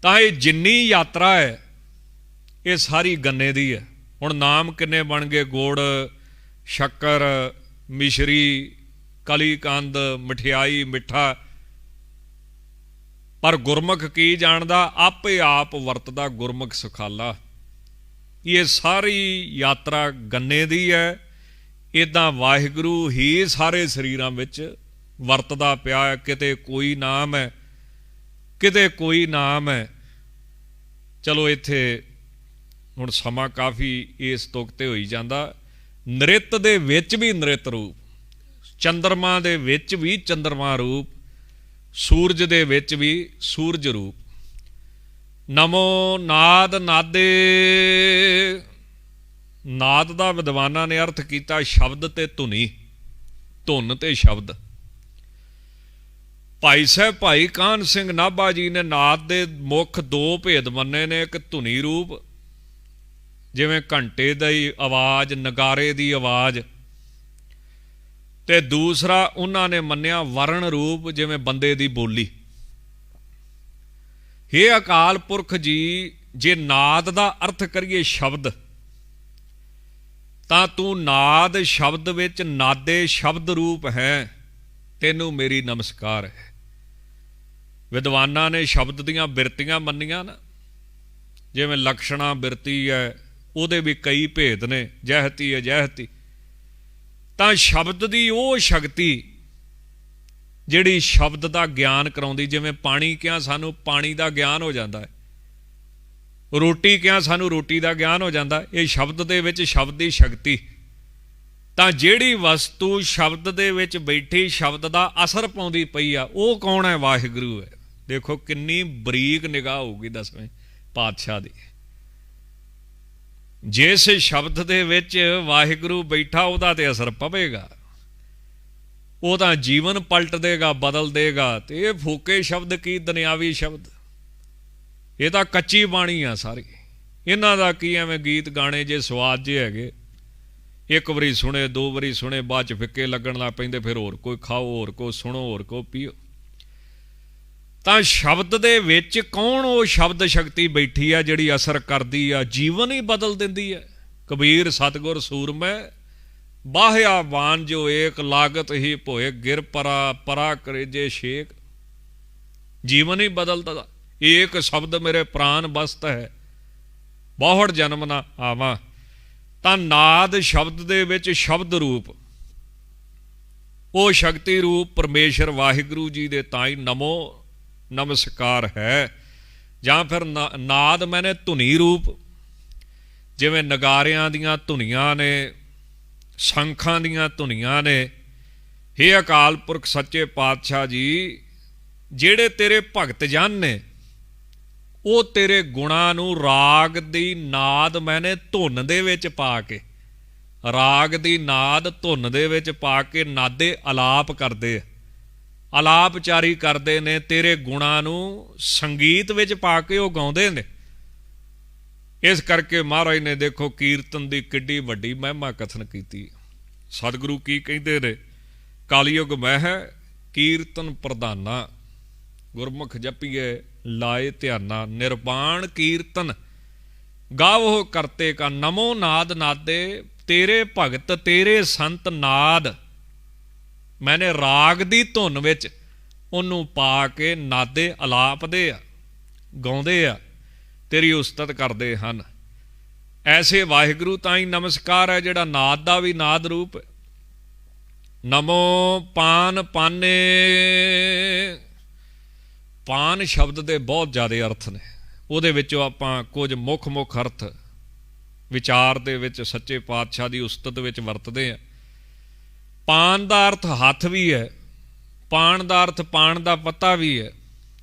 ਤਾਂ ਇਹ ਜਿੰਨੀ ਯਾਤਰਾ ਹੈ ਇਹ ਸਾਰੀ ਗੰਨੇ ਦੀ ਹੈ। ਹੁਣ ਨਾਮ ਕਿੰਨੇ ਬਣ ਗਏ, ਗੁੜ, ਸ਼ੱਕਰ, ਮਿਸ਼ਰੀ, ਕਲੀ ਕੰਦ, ਮਠਿਆਈ, ਮਿੱਠਾ। ਪਰ ਗੁਰਮੁਖ ਕੀ ਜਾਣਦਾ, ਆਪੇ ਆਪ ਵਰਤਦਾ ਗੁਰਮੁਖ ਸੁਖਾਲਾ। ਇਹ ਸਾਰੀ ਯਾਤਰਾ ਗੰਨੇ ਦੀ ਹੈ। ਇੱਦਾਂ ਵਾਹਿਗੁਰੂ ਹੀ ਸਾਰੇ ਸਰੀਰਾਂ ਵਿੱਚ ਵਰਤਦਾ ਪਿਆ ਹੈ। ਕਿਤੇ ਕੋਈ ਨਾਮ ਹੈ, ਕਿਤੇ ਕੋਈ ਨਾਮ ਹੈ। ਚਲੋ ਇੱਥੇ ਹੁਣ ਸਮਾਂ ਕਾਫੀ ਇਸ ਤੁਕ ਤੇ ਹੋਈ ਜਾਂਦਾ। ਨ੍ਰਿਤ ਦੇ ਵਿੱਚ ਵੀ ਨ੍ਰਿਤ ਰੂਪ, ਚੰਦਰਮਾ ਦੇ ਵਿੱਚ ਵੀ ਚੰਦਰਮਾ ਰੂਪ, ਸੂਰਜ ਦੇ ਵਿੱਚ ਵੀ ਸੂਰਜ ਰੂਪ। ਨਮੋ ਨਾਦ ਨਾਦੇ ਨਾਦ ਦਾ ਵਿਦਵਾਨਾਂ ਨੇ ਅਰਥ ਕੀਤਾ ਸ਼ਬਦ ਤੇ ਧੁਨੀ, ਧੁਨ ਤੇ ਸ਼ਬਦ। ਭਾਈ ਸਾਹਿਬ ਭਾਈ ਕਾਹਨ ਸਿੰਘ ਨਾਭਾ ਜੀ ਨੇ ਨਾਦ ਦੇ ਮੁੱਖ ਦੋ ਭੇਦ ਮੰਨੇ ਨੇ। ਇੱਕ ਧੁਨੀ ਰੂਪ, ਜਿਵੇਂ ਘੰਟੇ ਦੀ ਆਵਾਜ਼, ਨਗਾਰੇ ਦੀ ਆਵਾਜ਼, ਤੇ ਦੂਸਰਾ ਉਹਨਾਂ ਨੇ ਮੰਨਿਆ ਵਰਣ ਰੂਪ, ਜਿਵੇਂ ਬੰਦੇ ਦੀ ਬੋਲੀ। ਹੇ ਅਕਾਲ ਪੁਰਖ ਜੀ, ਜੇ ਨਾਦ ਦਾ ਅਰਥ ਕਰੀਏ ਸ਼ਬਦ, ਤਾਂ ਤੂੰ ਨਾਦ ਸ਼ਬਦ ਵਿੱਚ ਨਾਦੇ ਸ਼ਬਦ ਰੂਪ ਹੈ, ਤੈਨੂੰ ਮੇਰੀ ਨਮਸਕਾਰ ਹੈ। ਵਿਦਵਾਨਾਂ ਨੇ ਸ਼ਬਦ ਦੀਆਂ ਬਿਰਤੀਆਂ ਮੰਨੀਆਂ ਨਾ, ਜਿਵੇਂ ਲਕਸ਼ਣਾ ਬਿਰਤੀ ਹੈ, ਉਹਦੇ ਵੀ ਕਈ ਭੇਦ ਨੇ, ਜਹਿਤੀ ਅਜਹਿਤੀ। ਤਾਂ ਸ਼ਬਦ ਦੀ ਉਹ ਸ਼ਕਤੀ ਜਿਹੜੀ ਸ਼ਬਦ ਦਾ ਗਿਆਨ ਕਰਾਉਂਦੀ, ਜਿਵੇਂ ਪਾਣੀ ਕਿਹਾ ਸਾਨੂੰ ਪਾਣੀ ਦਾ ਗਿਆਨ ਹੋ ਜਾਂਦਾ ਹੈ, ਰੋਟੀ ਕਿਹਾ ਸਾਨੂੰ ਰੋਟੀ ਦਾ ਗਿਆਨ ਹੋ ਜਾਂਦਾ, ਇਹ ਸ਼ਬਦ ਦੇ ਵਿੱਚ ਸ਼ਬਦ ਦੀ ਸ਼ਕਤੀ। ਤਾਂ ਜਿਹੜੀ ਵਸਤੂ ਸ਼ਬਦ ਦੇ ਵਿੱਚ ਬੈਠੀ ਸ਼ਬਦ ਦਾ ਅਸਰ ਪਾਉਂਦੀ ਪਈ ਆ, ਉਹ ਕੌਣ ਹੈ? ਵਾਹਿਗੁਰੂ ਹੈ। ਦੇਖੋ ਕਿੰਨੀ ਬਰੀਕ ਨਿਗਾਹ ਹੋਊਗੀ 10ਵੇਂ ਪਾਤਸ਼ਾਹ ਦੀ। ਜਿਸ ਸ਼ਬਦ ਦੇ ਵਿੱਚ ਵਾਹਿਗੁਰੂ ਬੈਠਾ, ਉਹਦਾ ਤੇ ਅਸਰ ਪਵੇਗਾ, ਉਹ ਤਾਂ ਜੀਵਨ ਪਲਟ ਦੇਗਾ, ਬਦਲ ਦੇਗਾ। ਤੇ ਇਹ ਫੂਕੇ ਸ਼ਬਦ ਕੀ ਦੁਨਿਆਵੀ ਸ਼ਬਦ, ਇਹ ਤਾਂ ਕੱਚੀ ਬਾਣੀ ਆ ਸਾਰੀ। ਇਹਨਾਂ ਦਾ ਕੀ ਐਵੇਂ ਗੀਤ ਗਾਣੇ ਜੇ ਸਵਾਦ ਜੇ ਹੈਗੇ, ਇੱਕ ਵਾਰੀ ਸੁਣੇ, ਦੋ ਵਾਰੀ ਸੁਣੇ, ਬਾਅਦ 'ਚ ਫਿੱਕੇ ਲੱਗਣ ਲੱਗ ਪੈਂਦੇ, ਫਿਰ ਹੋਰ ਕੋਈ ਖਾਓ, ਹੋਰ ਕੋ ਸੁਣੋ, ਹੋਰ ਕੋ ਪੀਓ। ਤਾਂ ਸ਼ਬਦ ਦੇ ਵਿੱਚ ਕੌਣ ਉਹ ਸ਼ਬਦ ਸ਼ਕਤੀ ਬੈਠੀ ਆ ਜਿਹੜੀ ਅਸਰ ਕਰਦੀ ਆ, ਜੀਵਨ ਹੀ ਬਦਲ ਦਿੰਦੀ ਹੈ। ਕਬੀਰ ਸਤਿਗੁਰ ਸੂਰਮੈ ਬਾਹਿਆ ਬਾਣ ਜੋ ਏਕ ਲਾਗਤ ਹੀ ਭੋਏ ਗਿਰ ਪਰਾ ਪਰਾ ਕਰੇ ਜੇ ਸ਼ੇਕ। ਜੀਵਨ ਹੀ ਬਦਲਦਾ। ਏਕ ਸ਼ਬਦ ਮੇਰੇ ਪ੍ਰਾਨ ਬਸਤ ਹੈ, ਬਹੁੜ ਜਨਮ ਨਾ ਆਵਾਂ। ਤਾਂ ਨਾਦ ਸ਼ਬਦ ਦੇ ਵਿੱਚ ਸ਼ਬਦ ਰੂਪ, ਉਹ ਸ਼ਕਤੀ ਰੂਪ ਪਰਮੇਸ਼ਰ ਵਾਹਿਗੁਰੂ ਜੀ ਦੇ ਤਾਂ ਹੀ ਨਮੋ ਨਮਸਕਾਰ ਹੈ। ਜਾਂ ਫਿਰ ਨਾਦ ਮੈਨੇ ਧੁਨੀ ਰੂਪ, ਜਿਵੇਂ ਨਗਾਰਿਆਂ ਦੀਆਂ ਧੁਨੀਆਂ ਨੇ, ਸ਼ੰਖਾਂ ਦੀਆਂ ਧੁਨੀਆਂ ਨੇ। ਹੇ ਅਕਾਲ ਪੁਰਖ ਸੱਚੇ ਪਾਤਸ਼ਾਹ ਜੀ, ਜਿਹੜੇ ਤੇਰੇ ਭਗਤ ਜਨ ਨੇ, ਉਹ ਤੇਰੇ ਗੁਣਾਂ ਨੂੰ ਰਾਗ ਦੀ ਨਾਦ ਮੈਨੇ ਧੁਨ ਦੇ ਵਿੱਚ ਪਾ ਕੇ, ਰਾਗ ਦੀ ਨਾਦ ਧੁਨ ਦੇ ਵਿੱਚ ਪਾ ਕੇ ਨਾਦੇ ਅਲਾਪ ਕਰਦੇ, ਅਲਾਪਚਾਰੀ ਕਰਦੇ ਨੇ। ਤੇਰੇ ਗੁਣਾਂ ਨੂੰ ਸੰਗੀਤ ਵਿੱਚ ਪਾ ਕੇ ਉਹ ਗਾਉਂਦੇ ਨੇ। ਇਸ ਕਰਕੇ ਮਹਾਰਾਜ ਨੇ ਦੇਖੋ ਕੀਰਤਨ ਦੀ ਕਿੱਡੀ ਵੱਡੀ ਮਹਿਮਾ ਕਥਨ ਕੀਤੀ। ਸਤਿਗੁਰੂ ਕੀ ਕਹਿੰਦੇ ਨੇ? ਕਲਯੁਗ ਮਹਿ ਕੀਰਤਨ ਪ੍ਰਧਾਨਾ, ਗੁਰਮੁਖ ਜਪੀਏ ਲਾਏ ਧਿਆਨਾ। ਨਿਰਵਾਣ ਕੀਰਤਨ ਗਾਵੋ ਕਰਤੇ ਕਾ, ਨਮੋ ਨਾਦ ਨਾਦੇ। ਤੇਰੇ ਭਗਤ ਤੇਰੇ ਸੰਤ ਨਾਦ ਮੈਨੇ ਰਾਗ ਦੀ ਧੁਨ ਵਿੱਚ ਉਹਨੂੰ ਪਾ ਕੇ ਨਾਦੇ ਅਲਾਪਦੇ ਆ, ਗਾਉਂਦੇ ਆ, ਤੇਰੀ ਉਸਤਤ ਕਰਦੇ ਹਨ। ਐਸੇ ਵਾਹਿਗੁਰੂ ਤਾਂ ਹੀ ਨਮਸਕਾਰ ਹੈ, ਜਿਹੜਾ ਨਾਦ ਦਾ ਵੀ ਨਾਦ ਰੂਪ ਹੈ। ਨਮੋ ਪਾਨ ਪਾਨੇ। ਪਾਨ ਸ਼ਬਦ ਦੇ ਬਹੁਤ ਜ਼ਿਆਦਾ ਅਰਥ ਨੇ, ਉਹਦੇ ਵਿੱਚੋਂ ਆਪਾਂ ਕੁਝ ਮੁੱਖ ਅਰਥ ਵਿਚਾਰ ਦੇ ਵਿੱਚ ਸੱਚੇ ਪਾਤਸ਼ਾਹ ਦੀ ਉਸਤਤ ਵਿੱਚ ਵਰਤਦੇ ਹਾਂ। ਪਾਨ ਦਾ ਅਰਥ ਹੱਥ ਵੀ ਹੈ, ਪਾਨ ਦਾ ਅਰਥ ਪਾਨ ਦਾ ਪੱਤਾ ਵੀ ਹੈ,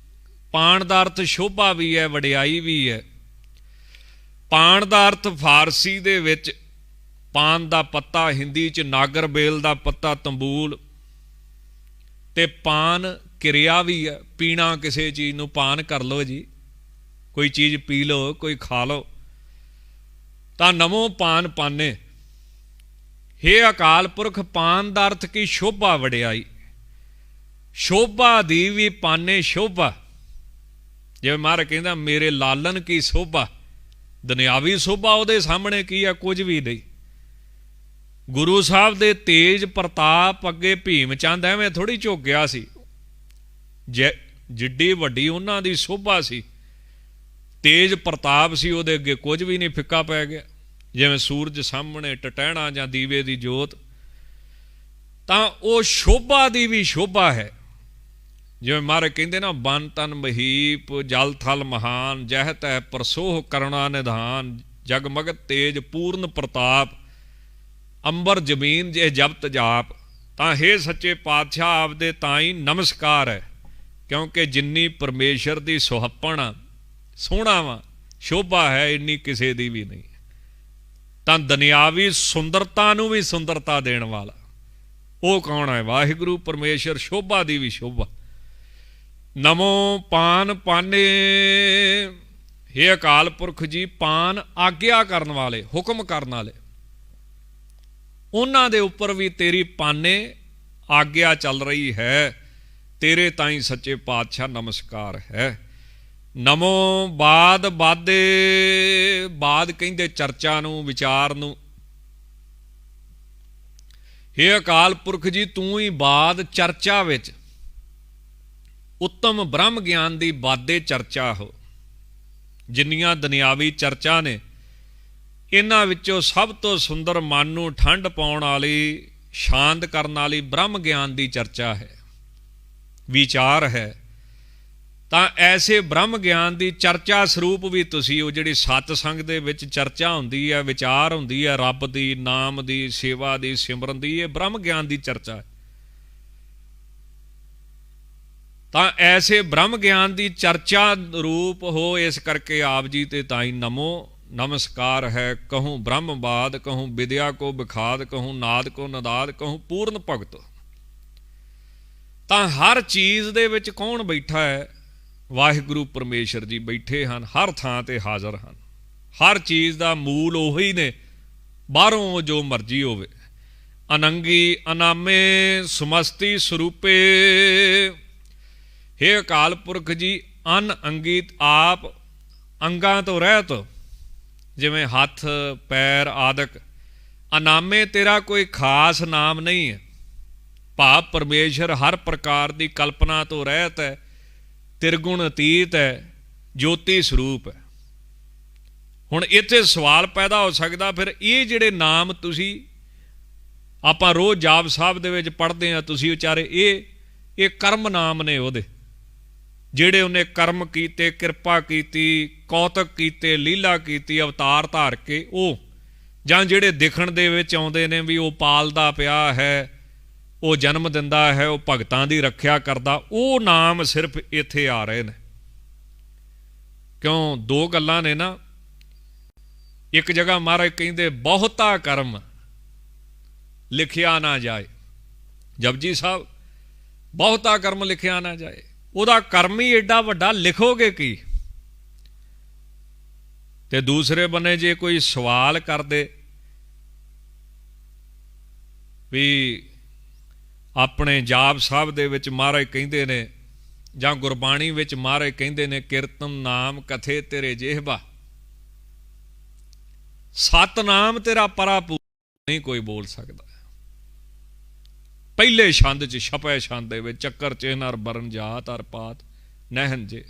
ਪਾਨ ਦਾ ਅਰਥ ਸ਼ੋਭਾ ਵੀ ਹੈ, ਵਡਿਆਈ ਵੀ ਹੈ। ਪਾਨ ਦਾ ਅਰਥ ਫਾਰਸੀ ਦੇ ਵਿੱਚ ਪਾਨ ਦਾ ਪੱਤਾ, ਹਿੰਦੀ 'ਚ ਨਾਗਰ ਬੇਲ ਦਾ ਪੱਤਾ, ਤੰਬੂਲ। ਤੇ ਪਾਨ ਕਿਰਿਆ ਵੀ ਹੈ, ਪੀਣਾ ਕਿਸੇ ਚੀਜ਼ ਨੂੰ ਪਾਨ ਕਰ ਲਓ ਜੀ, ਕੋਈ ਚੀਜ਼ ਪੀ ਲਓ, ਕੋਈ ਖਾ ਲਓ। ਤਾਂ ਨਮੋ ਪਾਨ ਪਾਨੇ। ਹੇ ਅਕਾਲ ਪੁਰਖ, ਪਾਨ ਦਾ ਅਰਥ ਕੀ? ਸ਼ੋਭਾ, ਵਡਿਆਈ। ਸ਼ੋਭਾ ਦੀ ਵੀ ਪਾਨੇ ਸ਼ੋਭਾ। ਜਿਵੇਂ ਮਹਾਰਾਜ ਕਹਿੰਦਾ ਮੇਰੇ ਲਾਲਨ ਕੀ ਸ਼ੋਭਾ, ਦੁਨਿਆਵੀ ਸ਼ੋਭਾ ਉਹਦੇ ਸਾਹਮਣੇ ਕੀ ਆ? ਕੁਝ ਵੀ ਨਹੀਂ। ਗੁਰੂ ਸਾਹਿਬ ਦੇ ਤੇਜ ਪ੍ਰਤਾਪ ਅੱਗੇ ਭੀਮ ਚੰਦ ਐਵੇਂ ਥੋੜ੍ਹੀ ਝੁਕ ਗਿਆ ਸੀ, ਜਿੱਡੀ ਵੱਡੀ ਉਹਨਾਂ ਦੀ ਸ਼ੋਭਾ ਸੀ, ਤੇਜ ਪ੍ਰਤਾਪ ਸੀ, ਉਹਦੇ ਅੱਗੇ ਕੁਝ ਵੀ ਨਹੀਂ, ਫਿੱਕਾ ਪੈ ਗਿਆ। ਜਿਵੇਂ ਸੂਰਜ ਸਾਹਮਣੇ ਟਟਹਿਣਾ ਜਾਂ ਦੀਵੇ ਦੀ ਜੋਤ। ਤਾਂ ਉਹ ਸ਼ੋਭਾ ਦੀ ਵੀ ਸ਼ੋਭਾ ਹੈ। ਜਿਵੇਂ ਮਹਾਰਾਜ ਕਹਿੰਦੇ ਨਾ, ਬਨ ਤਨ ਮਹੀਪ ਜਲ ਥਲ ਮਹਾਨ, ਜਹਿਤ ਹੈ ਪ੍ਰਸੋਹ ਕਰਣਾ ਨਿਧਾਨ, ਜਗਮਗਤ ਤੇਜ ਪੂਰਨ ਪ੍ਰਤਾਪ, ਅੰਬਰ ਜ਼ਮੀਨ ਜੇ ਜਪਤ ਜਾਪ। ਤਾਂ ਹੇ ਸੱਚੇ ਪਾਤਸ਼ਾਹ, ਆਪਦੇ ਤਾਂ ਹੀ ਨਮਸਕਾਰ ਹੈ, ਕਿਉਂਕਿ ਜਿੰਨੀ ਪਰਮੇਸ਼ਰ ਦੀ ਸੁਹੱਪਣ ਸੋਹਣਾ ਵਾ, ਸ਼ੋਭਾ ਹੈ, ਇੰਨੀ ਕਿਸੇ ਦੀ ਵੀ ਨਹੀਂ। ਤਾਂ ਦੁਨਿਆਵੀ ਸੁੰਦਰਤਾ ਨੂੰ ਵੀ ਸੁੰਦਰਤਾ ਦੇਣ ਵਾਲਾ ਉਹ ਕੌਣ ਹੈ? ਵਾਹਿਗੁਰੂ ਪਰਮੇਸ਼ਰ, ਸ਼ੋਭਾ ਦੀ ਵੀ ਸ਼ੋਭਾ। ਨਮੋ ਪਾਨ ਪਾਨੇ, हे ਅਕਾਲ ਪੁਰਖ ਜੀ, ਪਾਨ ਆਗਿਆ ਕਰਨ ਵਾਲੇ, ਹੁਕਮ ਕਰਨ ਵਾਲੇ, ਉਹਨਾਂ ਦੇ ਉੱਪਰ ਵੀ ਤੇਰੀ ਪਾਨੇ ਆਗਿਆ ਚੱਲ ਰਹੀ ਹੈ। ਤੇਰੇ ਤਾਈਂ ਸੱਚੇ ਪਾਤਸ਼ਾਹ ਨਮਸਕਾਰ ਹੈ। ਨਮੋ ਬਾਦ ਬਾਦੇ, ਬਾਦ ਕਹਿੰਦੇ ਚਰਚਾ ਨੂੰ, ਵਿਚਾਰ ਨੂੰ। हे ਅਕਾਲ ਪੁਰਖ ਜੀ, ਤੂੰ ਹੀ ਬਾਦ ਚਰਚਾ ਵਿੱਚ ਉੱਤਮ ਬ੍ਰਹਮ ਗਿਆਨ ਦੀ ਬਾਦੇ ਚਰਚਾ ਹੋ। ਜਿੰਨੀਆਂ ਦੁਨਿਆਵੀ ਚਰਚਾ ਨੇ, ਇਹਨਾਂ ਵਿੱਚੋਂ ਸਭ ਤੋਂ ਸੁੰਦਰ, ਮਨ ਨੂੰ ਠੰਡ ਪਾਉਣ ਵਾਲੀ, ਸ਼ਾਂਤ ਕਰਨ ਵਾਲੀ ਬ੍ਰਹਮ ਗਿਆਨ ਦੀ ਚਰਚਾ ਹੈ, ਵਿਚਾਰ ਹੈ। ਤਾਂ ਐਸੇ ਬ੍ਰਹਮ ਗਿਆਨ ਦੀ ਚਰਚਾ ਸਰੂਪ ਵੀ ਤੁਸੀਂ, ਉਹ ਜਿਹੜੀ ਸਤਸੰਗ ਦੇ ਵਿੱਚ ਚਰਚਾ ਹੁੰਦੀ ਹੈ, ਵਿਚਾਰ ਹੁੰਦੀ ਹੈ ਰੱਬ ਦੀ, ਨਾਮ ਦੀ, ਸੇਵਾ ਦੀ, ਸਿਮਰਨ ਦੀ, ਇਹ ਬ੍ਰਹਮ ਗਿਆਨ ਦੀ ਚਰਚਾ ਹੈ। ਤਾਂ ਐਸੇ ਬ੍ਰਹਮ ਗਿਆਨ ਦੀ ਚਰਚਾ ਰੂਪ ਹੋ। ਇਸ ਕਰਕੇ ਆਪ ਜੀ ਤੇ ਤਾਈ ਨਮੋ ਨਮਸਕਾਰ ਹੈ। ਕਹੂੰ ਬ੍ਰਹਮਵਾਦ, ਕਹੂੰ ਵਿਦਿਆ ਕੋ ਵਿਖਾਦ, ਕਹੂੰ ਨਾਦ ਕੋ ਨਦਾਦ, ਕਹੂੰ ਪੂਰਨ ਭਗਤ। ਤਾਂ ਹਰ ਚੀਜ਼ ਦੇ ਵਿੱਚ ਕੌਣ ਬੈਠਾ ਹੈ? ਵਾਹਿਗੁਰੂ ਪਰਮੇਸ਼ਰ ਜੀ ਬੈਠੇ ਹਨ, ਹਰ ਥਾਂ ਤੇ ਹਾਜ਼ਰ ਹਨ। ਹਰ ਚੀਜ਼ ਦਾ ਮੂਲ ਉਹੀ ਨੇ, ਬਾਹਰੋਂ ਜੋ ਮਰਜ਼ੀ ਹੋਵੇ। ਅਨੰਗੀ ਅਨਾਮੇ ਸਮਸਤੀ ਸਰੂਪੇ, हे ਅਕਾਲ ਪੁਰਖ ਜੀ, ਅਨ ਅੰਗੀਤ, ਆਪ ਅੰਗਾਂ ਤੋਂ ਰਹਿਤ, ਜਿਵੇਂ ਹੱਥ ਪੈਰ ਆਦਿਕ। ਅਨਾਮੇ, ਤੇਰਾ ਕੋਈ ਖਾਸ ਨਾਮ ਨਹੀਂ ਹੈ। ਭਾਵ ਪਰਮੇਸ਼ਰ ਹਰ ਪ੍ਰਕਾਰ ਦੀ ਕਲਪਨਾ ਤੋਂ ਰਹਿਤ ਹੈ, ਤਿਰਗੁਣ ਅਤੀਤ ਹੈ, ਜੋਤੀ ਸਰੂਪ ਹੈ। ਹੁਣ ਇੱਥੇ ਸਵਾਲ ਪੈਦਾ ਹੋ ਸਕਦਾ, ਫਿਰ ਇਹ ਜਿਹੜੇ ਨਾਮ ਤੁਸੀਂ ਆਪਾਂ ਰੋਜ਼ ਜਾਪ ਸਾਹਿਬ ਦੇ ਵਿੱਚ ਪੜ੍ਹਦੇ ਹਾਂ, ਤੁਸੀਂ ਵਿਚਾਰੇ ਇਹ ਕਰਮ ਨਾਮ ਨੇ ਉਹਦੇ, ਜਿਹੜੇ ਉਹਨੇ ਕਰਮ ਕੀਤੇ, ਕਿਰਪਾ ਕੀਤੀ, ਕੌਤਕ ਕੀਤੇ, ਲੀਲਾ ਕੀਤੀ, ਅਵਤਾਰ ਧਾਰ ਕੇ, ਉਹ ਜਾਂ ਜਿਹੜੇ ਦਿਖਣ ਦੇ ਵਿੱਚ ਆਉਂਦੇ ਨੇ ਵੀ ਉਹ ਪਾਲਦਾ ਪਿਆ ਹੈ, ਉਹ ਜਨਮ ਦਿੰਦਾ ਹੈ, ਉਹ ਭਗਤਾਂ ਦੀ ਰੱਖਿਆ ਕਰਦਾ, ਉਹ ਨਾਮ ਸਿਰਫ ਇੱਥੇ ਆ ਰਹੇ ਨੇ। ਕਿਉਂ? ਦੋ ਗੱਲਾਂ ਨੇ ਨਾ। ਇੱਕ ਜਗ੍ਹਾ ਮਹਾਰਾਜ ਕਹਿੰਦੇ ਬਹੁਤਾ ਕਰਮ ਲਿਖਿਆ ਨਾ ਜਾਏ। ਜਪਜੀ ਸਾਹਿਬ, ਬਹੁਤਾ ਕਰਮ ਲਿਖਿਆ ਨਾ ਜਾਏ। ਉਹਦਾ ਕਰਮ ਹੀ ਏਡਾ ਵੱਡਾ, ਲਿਖੋਗੇ ਕੀ? ਤੇ ਦੂਸਰੇ ਬੰਨੇ ਜੇ ਕੋਈ ਸਵਾਲ ਕਰਦੇ ਵੀ ਆਪਣੇ ਜਾਪ ਸਾਹਿਬ ਦੇ ਵਿੱਚ ਮਹਾਰਾਜ ਕਹਿੰਦੇ ਨੇ, ਜਾਂ ਗੁਰਬਾਣੀ ਵਿੱਚ ਮਹਾਰਾਜ ਕਹਿੰਦੇ ਨੇ, ਕੀਰਤਨ ਨਾਮ ਕਥੇ ਤੇਰੇ ਜਿਹਬਾ, ਸਤਨਾਮ ਤੇਰਾ ਪਰਾਪੂ ਨਹੀਂ ਕੋਈ ਬੋਲ ਸਕਦਾ। ਪਹਿਲੇ ਛੰਦ 'ਚ, ਛਪੇ ਛੰਦ ਦੇ ਵਿੱਚ, ਚੱਕਰ ਚਿਹਨ ਅਰ ਬਰਨ ਜਾਤ ਅਰ ਪਾਤ ਨਹਿਨ ਜੇ।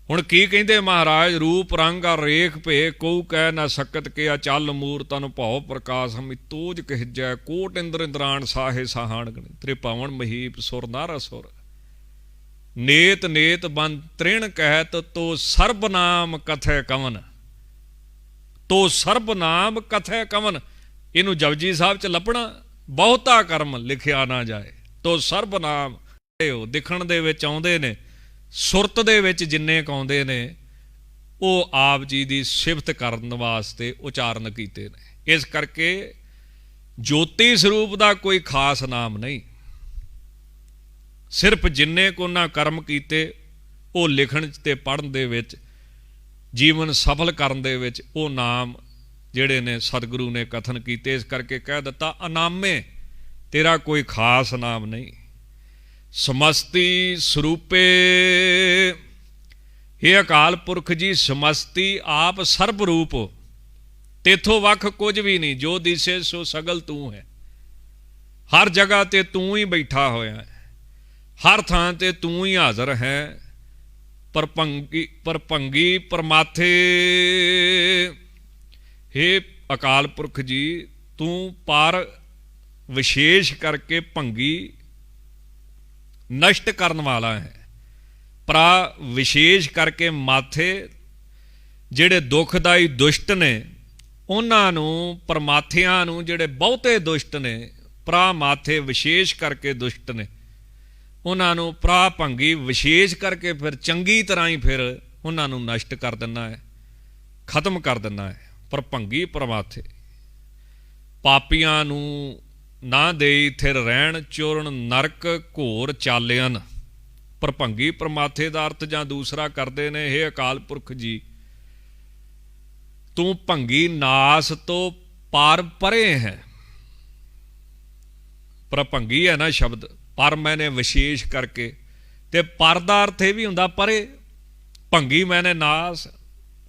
ਹੁਣ ਕੀ ਕਹਿੰਦੇ ਮਹਾਰਾਜ? ਰੂਪ ਰੰਗ ਅਰ ਰੇਖ ਭੇ ਕਉ ਕਹਿ ਨਾ ਸਕਤ ਕੇ, ਅਚਲ ਮੂਰਤਨ ਭਉ ਪ੍ਰਕਾਸ਼ ਹਮਿ ਤੋਜ ਕਹਿਜੈ, ਕੋਟ ਇੰਦਰ ਇੰਦਰਾਣ ਸਾਹੇ ਸਾਹਾਣ ਗਣੇ, ਤ੍ਰਿਭਵਨ ਮਹੀਪ ਸੁਰ ਨਰ ਅਸੁਰ, ਨੇਤ ਨੇਤ ਬਨ ਤ੍ਰਿਣ ਕਹਿਤ, ਤੋ ਸਰਬ ਨਾਮ ਕਥੈ ਕਵਨ, ਤੋ ਸਰਬ ਨਾਮ ਕਥੈ ਕਵਨ। ਇਹਨੂੰ ਜਪਜੀ ਸਾਹਿਬ 'ਚ ਲੱਭਣਾ। ਬਹੁਤਾ ਕਰਮ ਲਿਖਿਆ ਨਾ ਜਾਏ, ਤੋ ਸਰਬ ਨਾਮ। ਉਹ ਦਿਖਣ ਦੇ ਵਿੱਚ ਆਉਂਦੇ ਨੇ, ਸੁਰਤ ਦੇ ਵਿੱਚ ਜਿੰਨੇ ਕੁ ਆਉਂਦੇ ਨੇ, ਉਹ ਆਪ ਜੀ ਦੀ ਸਿਫਤ ਕਰਨ ਵਾਸਤੇ ਉਚਾਰਨ ਕੀਤੇ ਨੇ। ਇਸ ਕਰਕੇ ਜੋਤੀ ਸਰੂਪ ਦਾ ਕੋਈ ਖਾਸ ਨਾਮ ਨਹੀਂ। ਸਿਰਫ ਜਿੰਨੇ ਕੁ ਉਹਨਾਂ ਕਰਮ ਕੀਤੇ, ਉਹ ਲਿਖਣ ਤੇ ਪੜ੍ਹਨ ਦੇ ਵਿੱਚ, ਜੀਵਨ ਸਫਲ ਕਰਨ ਦੇ ਵਿੱਚ, ਉਹ ਨਾਮ ਜਿਹੜੇ ਨੇ ਸਤਿਗੁਰੂ ਨੇ ਕਥਨ ਕੀਤੇ। ਇਸ ਕਰਕੇ ਕਹਿ ਦਿੱਤਾ, ਅਨਾਮੇ, ਤੇਰਾ ਕੋਈ ਖਾਸ ਨਾਮ ਨਹੀਂ। ਸਮਸਤੀ ਸਰੂਪੇ, हे ਅਕਾਲ ਪੁਰਖ ਜੀ, ਸਮਸਤੀ, ਆਪ ਸਰਬ ਰੂਪ, ਤੇਥੋਂ ਵੱਖ ਕੁਝ ਵੀ ਨਹੀਂ। ਜੋ ਦਿਸੇ ਸੋ ਸਗਲ ਤੂੰ ਹੈ। ਹਰ ਜਗ੍ਹਾ ਤੇ ਤੂੰ ਹੀ ਬੈਠਾ ਹੋਇਆ ਹੈ, ਹਰ ਥਾਂ ਤੇ ਤੂੰ ਹੀ ਹਾਜ਼ਰ ਹੈ। ਪਰਭੰਗੀ ਪਰਮਾਥੇ, हे ਅਕਾਲ ਪੁਰਖ ਜੀ, ਤੂੰ ਪਰ ਵਿਸ਼ੇਸ਼ ਕਰਕੇ ਭੰਗੀ, ਨਸ਼ਟ ਕਰਨ ਵਾਲਾ ਹੈ। ਪਰਾ ਵਿਸ਼ੇਸ਼ ਕਰਕੇ ਮਾਥੇ, ਜਿਹੜੇ ਦੁਖਦਾਈ ਦੁਸ਼ਟ ਨੇ ਉਹਨਾਂ ਨੂੰ, ਪਰਮਾਥਿਆਂ ਨੂੰ, ਜਿਹੜੇ ਬਹੁਤੇ ਦੁਸ਼ਟ ਨੇ, ਪਰਾ ਮਾਥੇ ਵਿਸ਼ੇਸ਼ ਕਰਕੇ ਦੁਸ਼ਟ ਨੇ, ਉਹਨਾਂ ਨੂੰ ਪਰਾ ਭੰਗੀ ਵਿਸ਼ੇਸ਼ ਕਰਕੇ ਫਿਰ ਚੰਗੀ ਤਰ੍ਹਾਂ ਹੀ ਫਿਰ ਉਹਨਾਂ ਨੂੰ ਨਸ਼ਟ ਕਰ ਦਿੰਦਾ ਹੈ, ਖਤਮ ਕਰ ਦਿੰਦਾ ਹੈ। ਪਰ ਭੰਗੀ ਪ੍ਰਮਾਥੇ। ਪਾਪੀਆਂ ਨੂੰ ਨਾ ਦੇਈ ਥਿਰ ਰਹਿਣ, ਚੋਰਨ ਨਰਕ ਘੋਰ ਚਾਲਿਆਨ। ਪਰ ਭੰਗੀ ਪ੍ਰਮਾਥੇ ਦਾ ਅਰਥ ਜਾਂ ਦੂਸਰਾ ਕਰਦੇ ਨੇ, ਹੇ ਅਕਾਲ ਪੁਰਖ ਜੀ, ਤੂੰ ਭੰਗੀ ਨਾਸ ਤੋਂ ਪਾਰ ਪਰੇ ਹੈ। ਪਰ ਭੰਗੀ ਹੈ ਨਾ ਸ਼ਬਦ, ਪਰ ਮੈਨੇ ਵਿਸ਼ੇਸ਼ ਕਰਕੇ, ਤੇ ਪਰ ਦਾ ਅਰਥ ਇਹ ਵੀ ਹੁੰਦਾ ਪਰੇ। ਭੰਗੀ ਮੈਨੇ ਨਾਸ,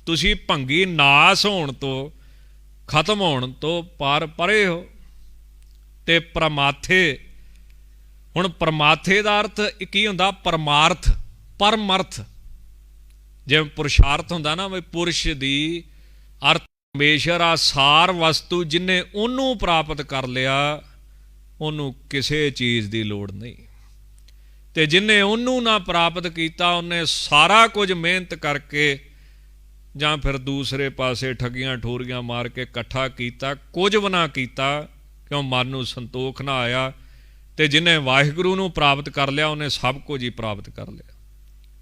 ਤੁਸੀਂ ਭੰਗੀ ਨਾਸ ਹੋਣ ਤੋਂ, ਖਤਮ ਹੋਣ ਤੋਂ ਪਾਰ ਪਰੇ ਹੋ। ਤੇ ਪ੍ਰਮਾਥੇ, ਹੁਣ ਪ੍ਰਮਾਥੇ ਦਾ ਅਰਥ ਕੀ ਹੁੰਦਾ? ਪਰਮਾਰਥ, ਪਰਮਅਰਥ। ਜਿਵੇਂ ਪੁਰਸ਼ਾਰਥ ਹੁੰਦਾ ਨਾ, ਵੀ ਪੁਰਸ਼ ਦੀ ਅਰਥ ਪਰਮੇਸ਼ਰ ਆ, ਸਾਰ ਵਸਤੂ। ਜਿਹਨੇ ਉਹਨੂੰ ਪ੍ਰਾਪਤ ਕਰ ਲਿਆ, ਉਹਨੂੰ ਕਿਸੇ ਚੀਜ਼ ਦੀ ਲੋੜ ਨਹੀਂ। ਤੇ ਜਿਹਨੇ ਉਹਨੂੰ ਨਾ ਪ੍ਰਾਪਤ ਕੀਤਾ, ਉਹਨੇ ਸਾਰਾ ਕੁਝ ਮਿਹਨਤ ਕਰਕੇ ਜਾਂ ਫਿਰ ਦੂਸਰੇ ਪਾਸੇ ਠੱਗੀਆਂ ਠੋਰੀਆਂ ਮਾਰ ਕੇ ਇਕੱਠਾ ਕੀਤਾ, ਕੁਝ ਵੀ ਨਾ ਕੀਤਾ, ਕਿਉਂ ਮਨ ਨੂੰ ਸੰਤੋਖ ਨਾ ਆਇਆ। ਤੇ ਜਿਹਨੇ ਵਾਹਿਗੁਰੂ ਨੂੰ ਪ੍ਰਾਪਤ ਕਰ ਲਿਆ, ਉਹਨੇ ਸਭ ਕੁਝ ਹੀ ਪ੍ਰਾਪਤ ਕਰ ਲਿਆ।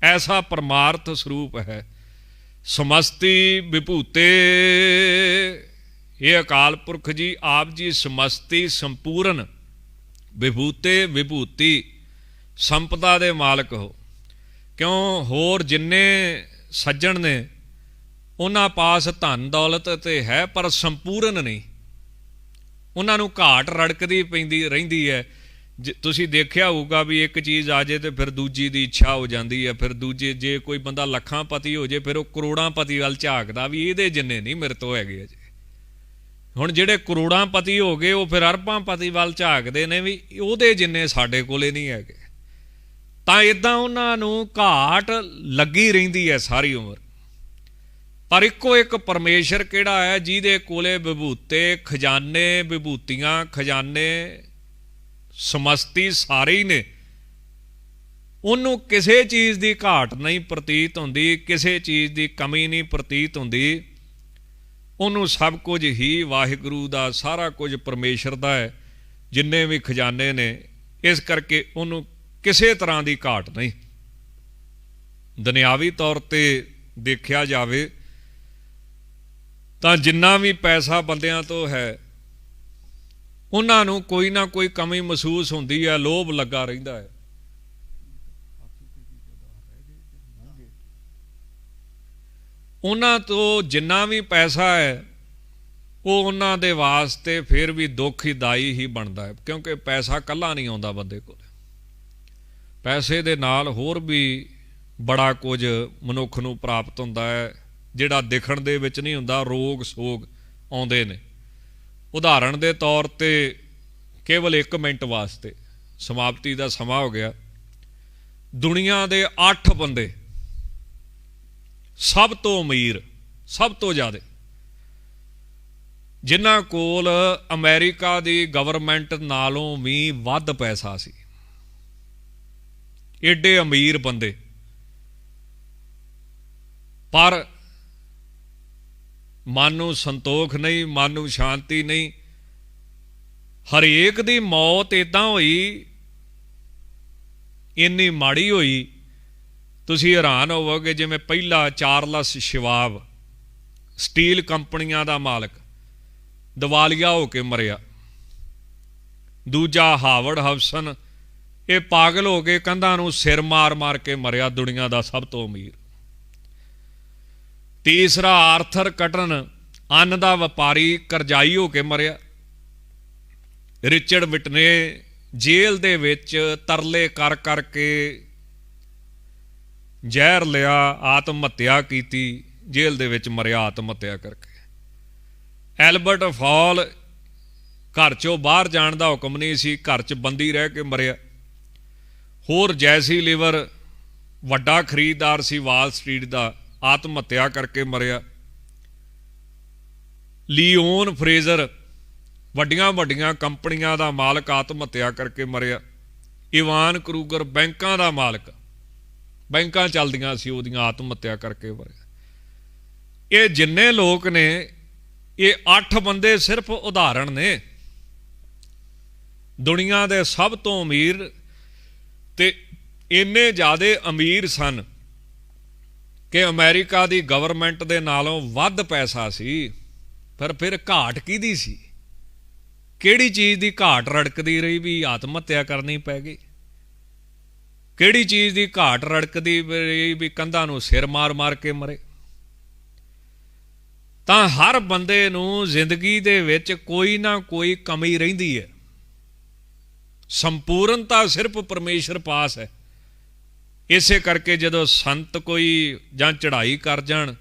ਐਸਾ ਪਰਮਾਰਥ ਸਰੂਪ ਹੈ ਸਮਸਤੀ ਵਿਭੂਤੇ। ਇਹ ਅਕਾਲ ਪੁਰਖ ਜੀ, ਆਪ ਜੀ ਸਮਸਤੀ ਸੰਪੂਰਨ, ਵਿਭੂਤੇ ਵਿਭੂਤੀ, ਸੰਪਦਾ ਦੇ ਮਾਲਕ ਹੋ। ਕਿਉਂ ਹੋਰ ਜਿੰਨੇ ਸੱਜਣ ਨੇ ਉਹਨਾਂ ਪਾਸ ਧਨ ਦੌਲਤ ਤੇ ਹੈ, ਪਰ ਸੰਪੂਰਨ ਨਹੀਂ। ਉਹਨਾਂ ਨੂੰ ਘਾਟ ਰੜਕਦੀ ਪੈਂਦੀ ਰਹਿੰਦੀ ਹੈ। ਤੁਸੀਂ ਦੇਖਿਆ ਹੋਊਗਾ ਵੀ ਇੱਕ ਚੀਜ਼ ਆ ਜੇ ਤੇ ਫਿਰ ਦੂਜੀ ਦੀ ਇੱਛਾ ਹੋ ਜਾਂਦੀ ਹੈ। ਫਿਰ ਦੂਜੇ, ਜੇ ਕੋਈ ਬੰਦਾ ਲੱਖਾਂ ਪਤੀ ਹੋ ਜੇ, ਫਿਰ ਉਹ ਕਰੋੜਾਂ ਪਤੀ ਵੱਲ ਝਾਕਦਾ ਵੀ ਇਹਦੇ ਜਿੰਨੇ ਨਹੀਂ ਮੇਰੇ ਤੋਂ ਹੈਗੇ ਅਜੇ। ਹੁਣ ਜਿਹੜੇ ਕਰੋੜਾਂ ਪਤੀ ਹੋ ਗਏ, ਉਹ ਫਿਰ ਅਰਬਾਂ ਪਤੀ ਵੱਲ ਝਾਕਦੇ ਨੇ ਵੀ ਉਹਦੇ ਜਿੰਨੇ ਸਾਡੇ ਕੋਲੇ ਨਹੀਂ ਹੈਗੇ। ਤਾਂ ਇੱਦਾਂ ਉਹਨਾਂ ਨੂੰ ਘਾਟ ਲੱਗੀ ਰਹਿੰਦੀ ਹੈ ਸਾਰੀ ਉਮਰ। ਪਰ ਇੱਕੋ ਇੱਕ ਪਰਮੇਸ਼ਰ ਕਿਹੜਾ ਹੈ, ਜਿਹਦੇ ਕੋਲੇ ਵਿਭੂਤੇ ਖਜ਼ਾਨੇ, ਵਿਭੂਤੀਆਂ ਖਜ਼ਾਨੇ ਸਮਸਤੀ ਸਾਰੇ ਹੀ ਨੇ। ਉਹਨੂੰ ਕਿਸੇ ਚੀਜ਼ ਦੀ ਘਾਟ ਨਹੀਂ ਪ੍ਰਤੀਤ ਹੁੰਦੀ, ਕਿਸੇ ਚੀਜ਼ ਦੀ ਕਮੀ ਨਹੀਂ ਪ੍ਰਤੀਤ ਹੁੰਦੀ। ਉਹਨੂੰ ਸਭ ਕੁਝ ਹੀ ਵਾਹਿਗੁਰੂ ਦਾ, ਸਾਰਾ ਕੁਝ ਪਰਮੇਸ਼ਰ ਦਾ ਹੈ, ਜਿੰਨੇ ਵੀ ਖਜ਼ਾਨੇ ਨੇ। ਇਸ ਕਰਕੇ ਉਹਨੂੰ ਕਿਸੇ ਤਰ੍ਹਾਂ ਦੀ ਘਾਟ ਨਹੀਂ। ਦੁਨਿਆਵੀ ਤੌਰ ਤੇ ਦੇਖਿਆ ਜਾਵੇ ਤਾਂ ਜਿੰਨਾ ਵੀ ਪੈਸਾ ਬੰਦਿਆਂ ਤੋਂ ਹੈ, ਉਹਨਾਂ ਨੂੰ ਕੋਈ ਨਾ ਕੋਈ ਕਮੀ ਮਹਿਸੂਸ ਹੁੰਦੀ ਹੈ, ਲੋਭ ਲੱਗਾ ਰਹਿੰਦਾ ਹੈ। ਉਹਨਾਂ ਤੋਂ ਜਿੰਨਾ ਵੀ ਪੈਸਾ ਹੈ, ਉਹ ਉਹਨਾਂ ਦੇ ਵਾਸਤੇ ਫਿਰ ਵੀ ਦੁੱਖਦਾਈ ਹੀ ਬਣਦਾ ਹੈ। ਕਿਉਂਕਿ ਪੈਸਾ ਇਕੱਲਾ ਨਹੀਂ ਆਉਂਦਾ ਬੰਦੇ ਕੋਲ, ਪੈਸੇ ਦੇ ਨਾਲ ਹੋਰ ਵੀ ਬੜਾ ਕੁਝ ਮਨੁੱਖ ਨੂੰ ਪ੍ਰਾਪਤ ਹੁੰਦਾ ਹੈ, ਜਿਹੜਾ ਦਿਖਣ ਦੇ ਵਿੱਚ ਨਹੀਂ ਹੁੰਦਾ। ਰੋਗ ਸੋਗ ਆਉਂਦੇ ਨੇ। ਉਦਾਹਰਣ ਦੇ ਤੌਰ ਤੇ ਕੇਵਲ 1 ਮਿੰਟ ਵਾਸਤੇ, ਸਮਾਪਤੀ ਦਾ ਸਮਾਂ ਹੋ ਗਿਆ, ਦੁਨੀਆ ਦੇ 8 ਬੰਦੇ ਸਭ ਤੋਂ ਅਮੀਰ, ਸਭ ਤੋਂ ਜ਼ਿਆਦਾ, ਜਿਨ੍ਹਾਂ ਕੋਲ ਅਮਰੀਕਾ ਦੀ ਗਵਰਨਮੈਂਟ ਨਾਲੋਂ ਵੀ ਵੱਧ ਪੈਸਾ ਸੀ, ਏਡੇ ਅਮੀਰ ਬੰਦੇ, ਪਰ ਮਨ ਨੂੰ ਸੰਤੋਖ ਨਹੀਂ, ਮਨ ਨੂੰ ਸ਼ਾਂਤੀ ਨਹੀਂ। ਹਰੇਕ ਦੀ ਮੌਤ ਇੱਦਾਂ ਹੋਈ, ਇੰਨੀ ਮਾੜੀ ਹੋਈ, ਤੁਸੀਂ ਹੈਰਾਨ ਹੋਵੋਗੇ। ਜਿਵੇਂ ਪਹਿਲਾ ਚਾਰਲਸ ਸ਼ਵਾਬ, ਸਟੀਲ ਕੰਪਨੀਆਂ ਦਾ ਮਾਲਕ, ਦਿਵਾਲੀਆ ਹੋ ਕੇ ਮਰਿਆ। ਦੂਜਾ ਹਾਵਰਡ ਹਬਸਨ, ਇਹ ਪਾਗਲ ਹੋ ਕੇ ਕੰਧਾਂ ਨੂੰ ਸਿਰ ਮਾਰ ਮਾਰ ਕੇ ਮਰਿਆ, ਦੁਨੀਆ ਦਾ ਸਭ ਤੋਂ ਅਮੀਰ। ਤੀਸਰਾ ਆਰਥਰ ਕਟਨ, ਅੰਨ ਦਾ ਵਪਾਰੀ, ਕਰਜ਼ਾਈ ਹੋ ਕੇ ਮਰਿਆ। ਰਿਚਰਡ ਵਿਟਨੇ, ਜੇਲ੍ਹ ਦੇ ਵਿੱਚ ਤਰਲੇ ਕਰ ਕਰਕੇ ਜ਼ਹਿਰ ਲਿਆ, ਆਤਮ ਹੱਤਿਆ ਕੀਤੀ, ਜੇਲ੍ਹ ਦੇ ਵਿੱਚ ਮਰਿਆ ਆਤਮ ਹੱਤਿਆ ਕਰਕੇ। ਐਲਬਰਟ ਫਾਲ, ਘਰ ਚੋਂ ਬਾਹਰ ਜਾਣ ਦਾ ਹੁਕਮ ਨਹੀਂ ਸੀ, ਘਰ 'ਚ ਬੰਦੀ ਰਹਿ ਕੇ ਮਰਿਆ। ਹੋਰ ਜੈਸੀ ਲੀਵਰ, ਵੱਡਾ ਖਰੀਦਦਾਰ ਸੀ ਵਾਲ ਸਟਰੀਟ ਦਾ, ਆਤਮ ਹੱਤਿਆ ਕਰਕੇ ਮਰਿਆ। ਲਿਓਨ ਫਰੇਜ਼ਰ, ਵੱਡੀਆਂ ਵੱਡੀਆਂ ਕੰਪਨੀਆਂ ਦਾ ਮਾਲਕ, ਆਤਮ ਹੱਤਿਆ ਕਰਕੇ ਮਰਿਆ। ਇਵਾਨ ਕਰੂਗਰ, ਬੈਂਕਾਂ ਦਾ ਮਾਲਕ, ਬੈਂਕਾਂ ਚੱਲਦੀਆਂ ਸੀ ਉਹਦੀਆਂ, ਆਤਮ ਹੱਤਿਆ ਕਰਕੇ ਮਰਿਆ। ਇਹ ਜਿੰਨੇ ਲੋਕ ਨੇ, ਇਹ 8 ਬੰਦੇ ਸਿਰਫ ਉਦਾਹਰਣ ਨੇ। ਦੁਨੀਆ ਦੇ ਸਭ ਤੋਂ ਅਮੀਰ, ਤੇ ਇੰਨੇ ਜ਼ਿਆਦਾ ਅਮੀਰ ਸਨ ਕਿ ਅਮਰੀਕਾ ਦੀ ਗਵਰਨਮੈਂਟ ਦੇ ਨਾਲੋਂ ਵੱਧ ਪੈਸਾ ਸੀ। पर फिर घाट किहदी सी? किहड़ी चीज़ की घाट रड़कदी रही भी आत्म हत्या करनी पै गई? किहड़ी चीज़ की घाट रड़कदी रही भी कंधां नूं सिर मार मार के मरे? तां हर बंदे नूं जिंदगी दे विच कोई ना कोई कमी रहिंदी है। संपूर्णता सिर्फ परमेश्वर पास है। इसे करके जदों संत कोई जां चढ़ाई कर जाण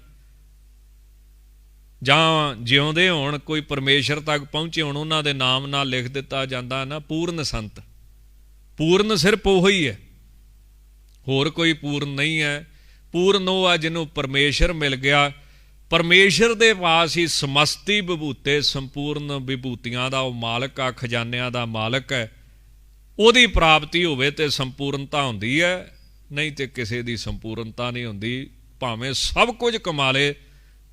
जां जिउंदे होण कोई परमेश्वर तक पहुँचे होण उन्हां दे नाम नाल लिख दिता जांदा ना पूर्ण संत। पूर्ण सिर्फ उही है, होर कोई पूर्ण नहीं है। पूर्ण वो है जिन्हों परमेश्वर मिल गया। परमेश्वर दे पास ही समस्ती विभूते संपूर्ण विभूतियां दा मालक आ, खजानियां दा मालक है। ਉਹਦੀ प्राप्ति होवे ते संपूर्णता हुंदी है, नहीं तो किसी की संपूर्णता नहीं हुंदी। भावें सब कुछ कमा ले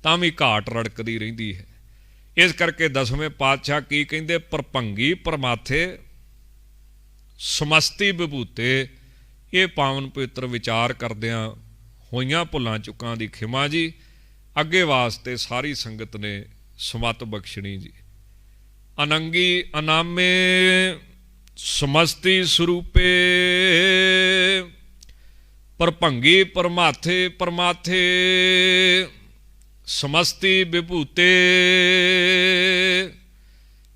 तां भी घाट रड़कदी रहिंदी है। इस करके दसवें पातशाह की कहिंदे, परभंगी परमाथे समस्ती विभूते। ये पावन पवित्र विचार करदियां होइयां भुलां चुकां दी खिमा जी। अगे वास्ते सारी संगत ने समत बख्शणी जी। अनंगी अनामे समस्ती स्वरूपे, परभंगी परमाथे परमाथे समस्ती विभूते।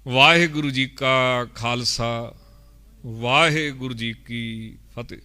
वाहिगुरु जी का खालसा, वाहिगुरु जी की फतेह।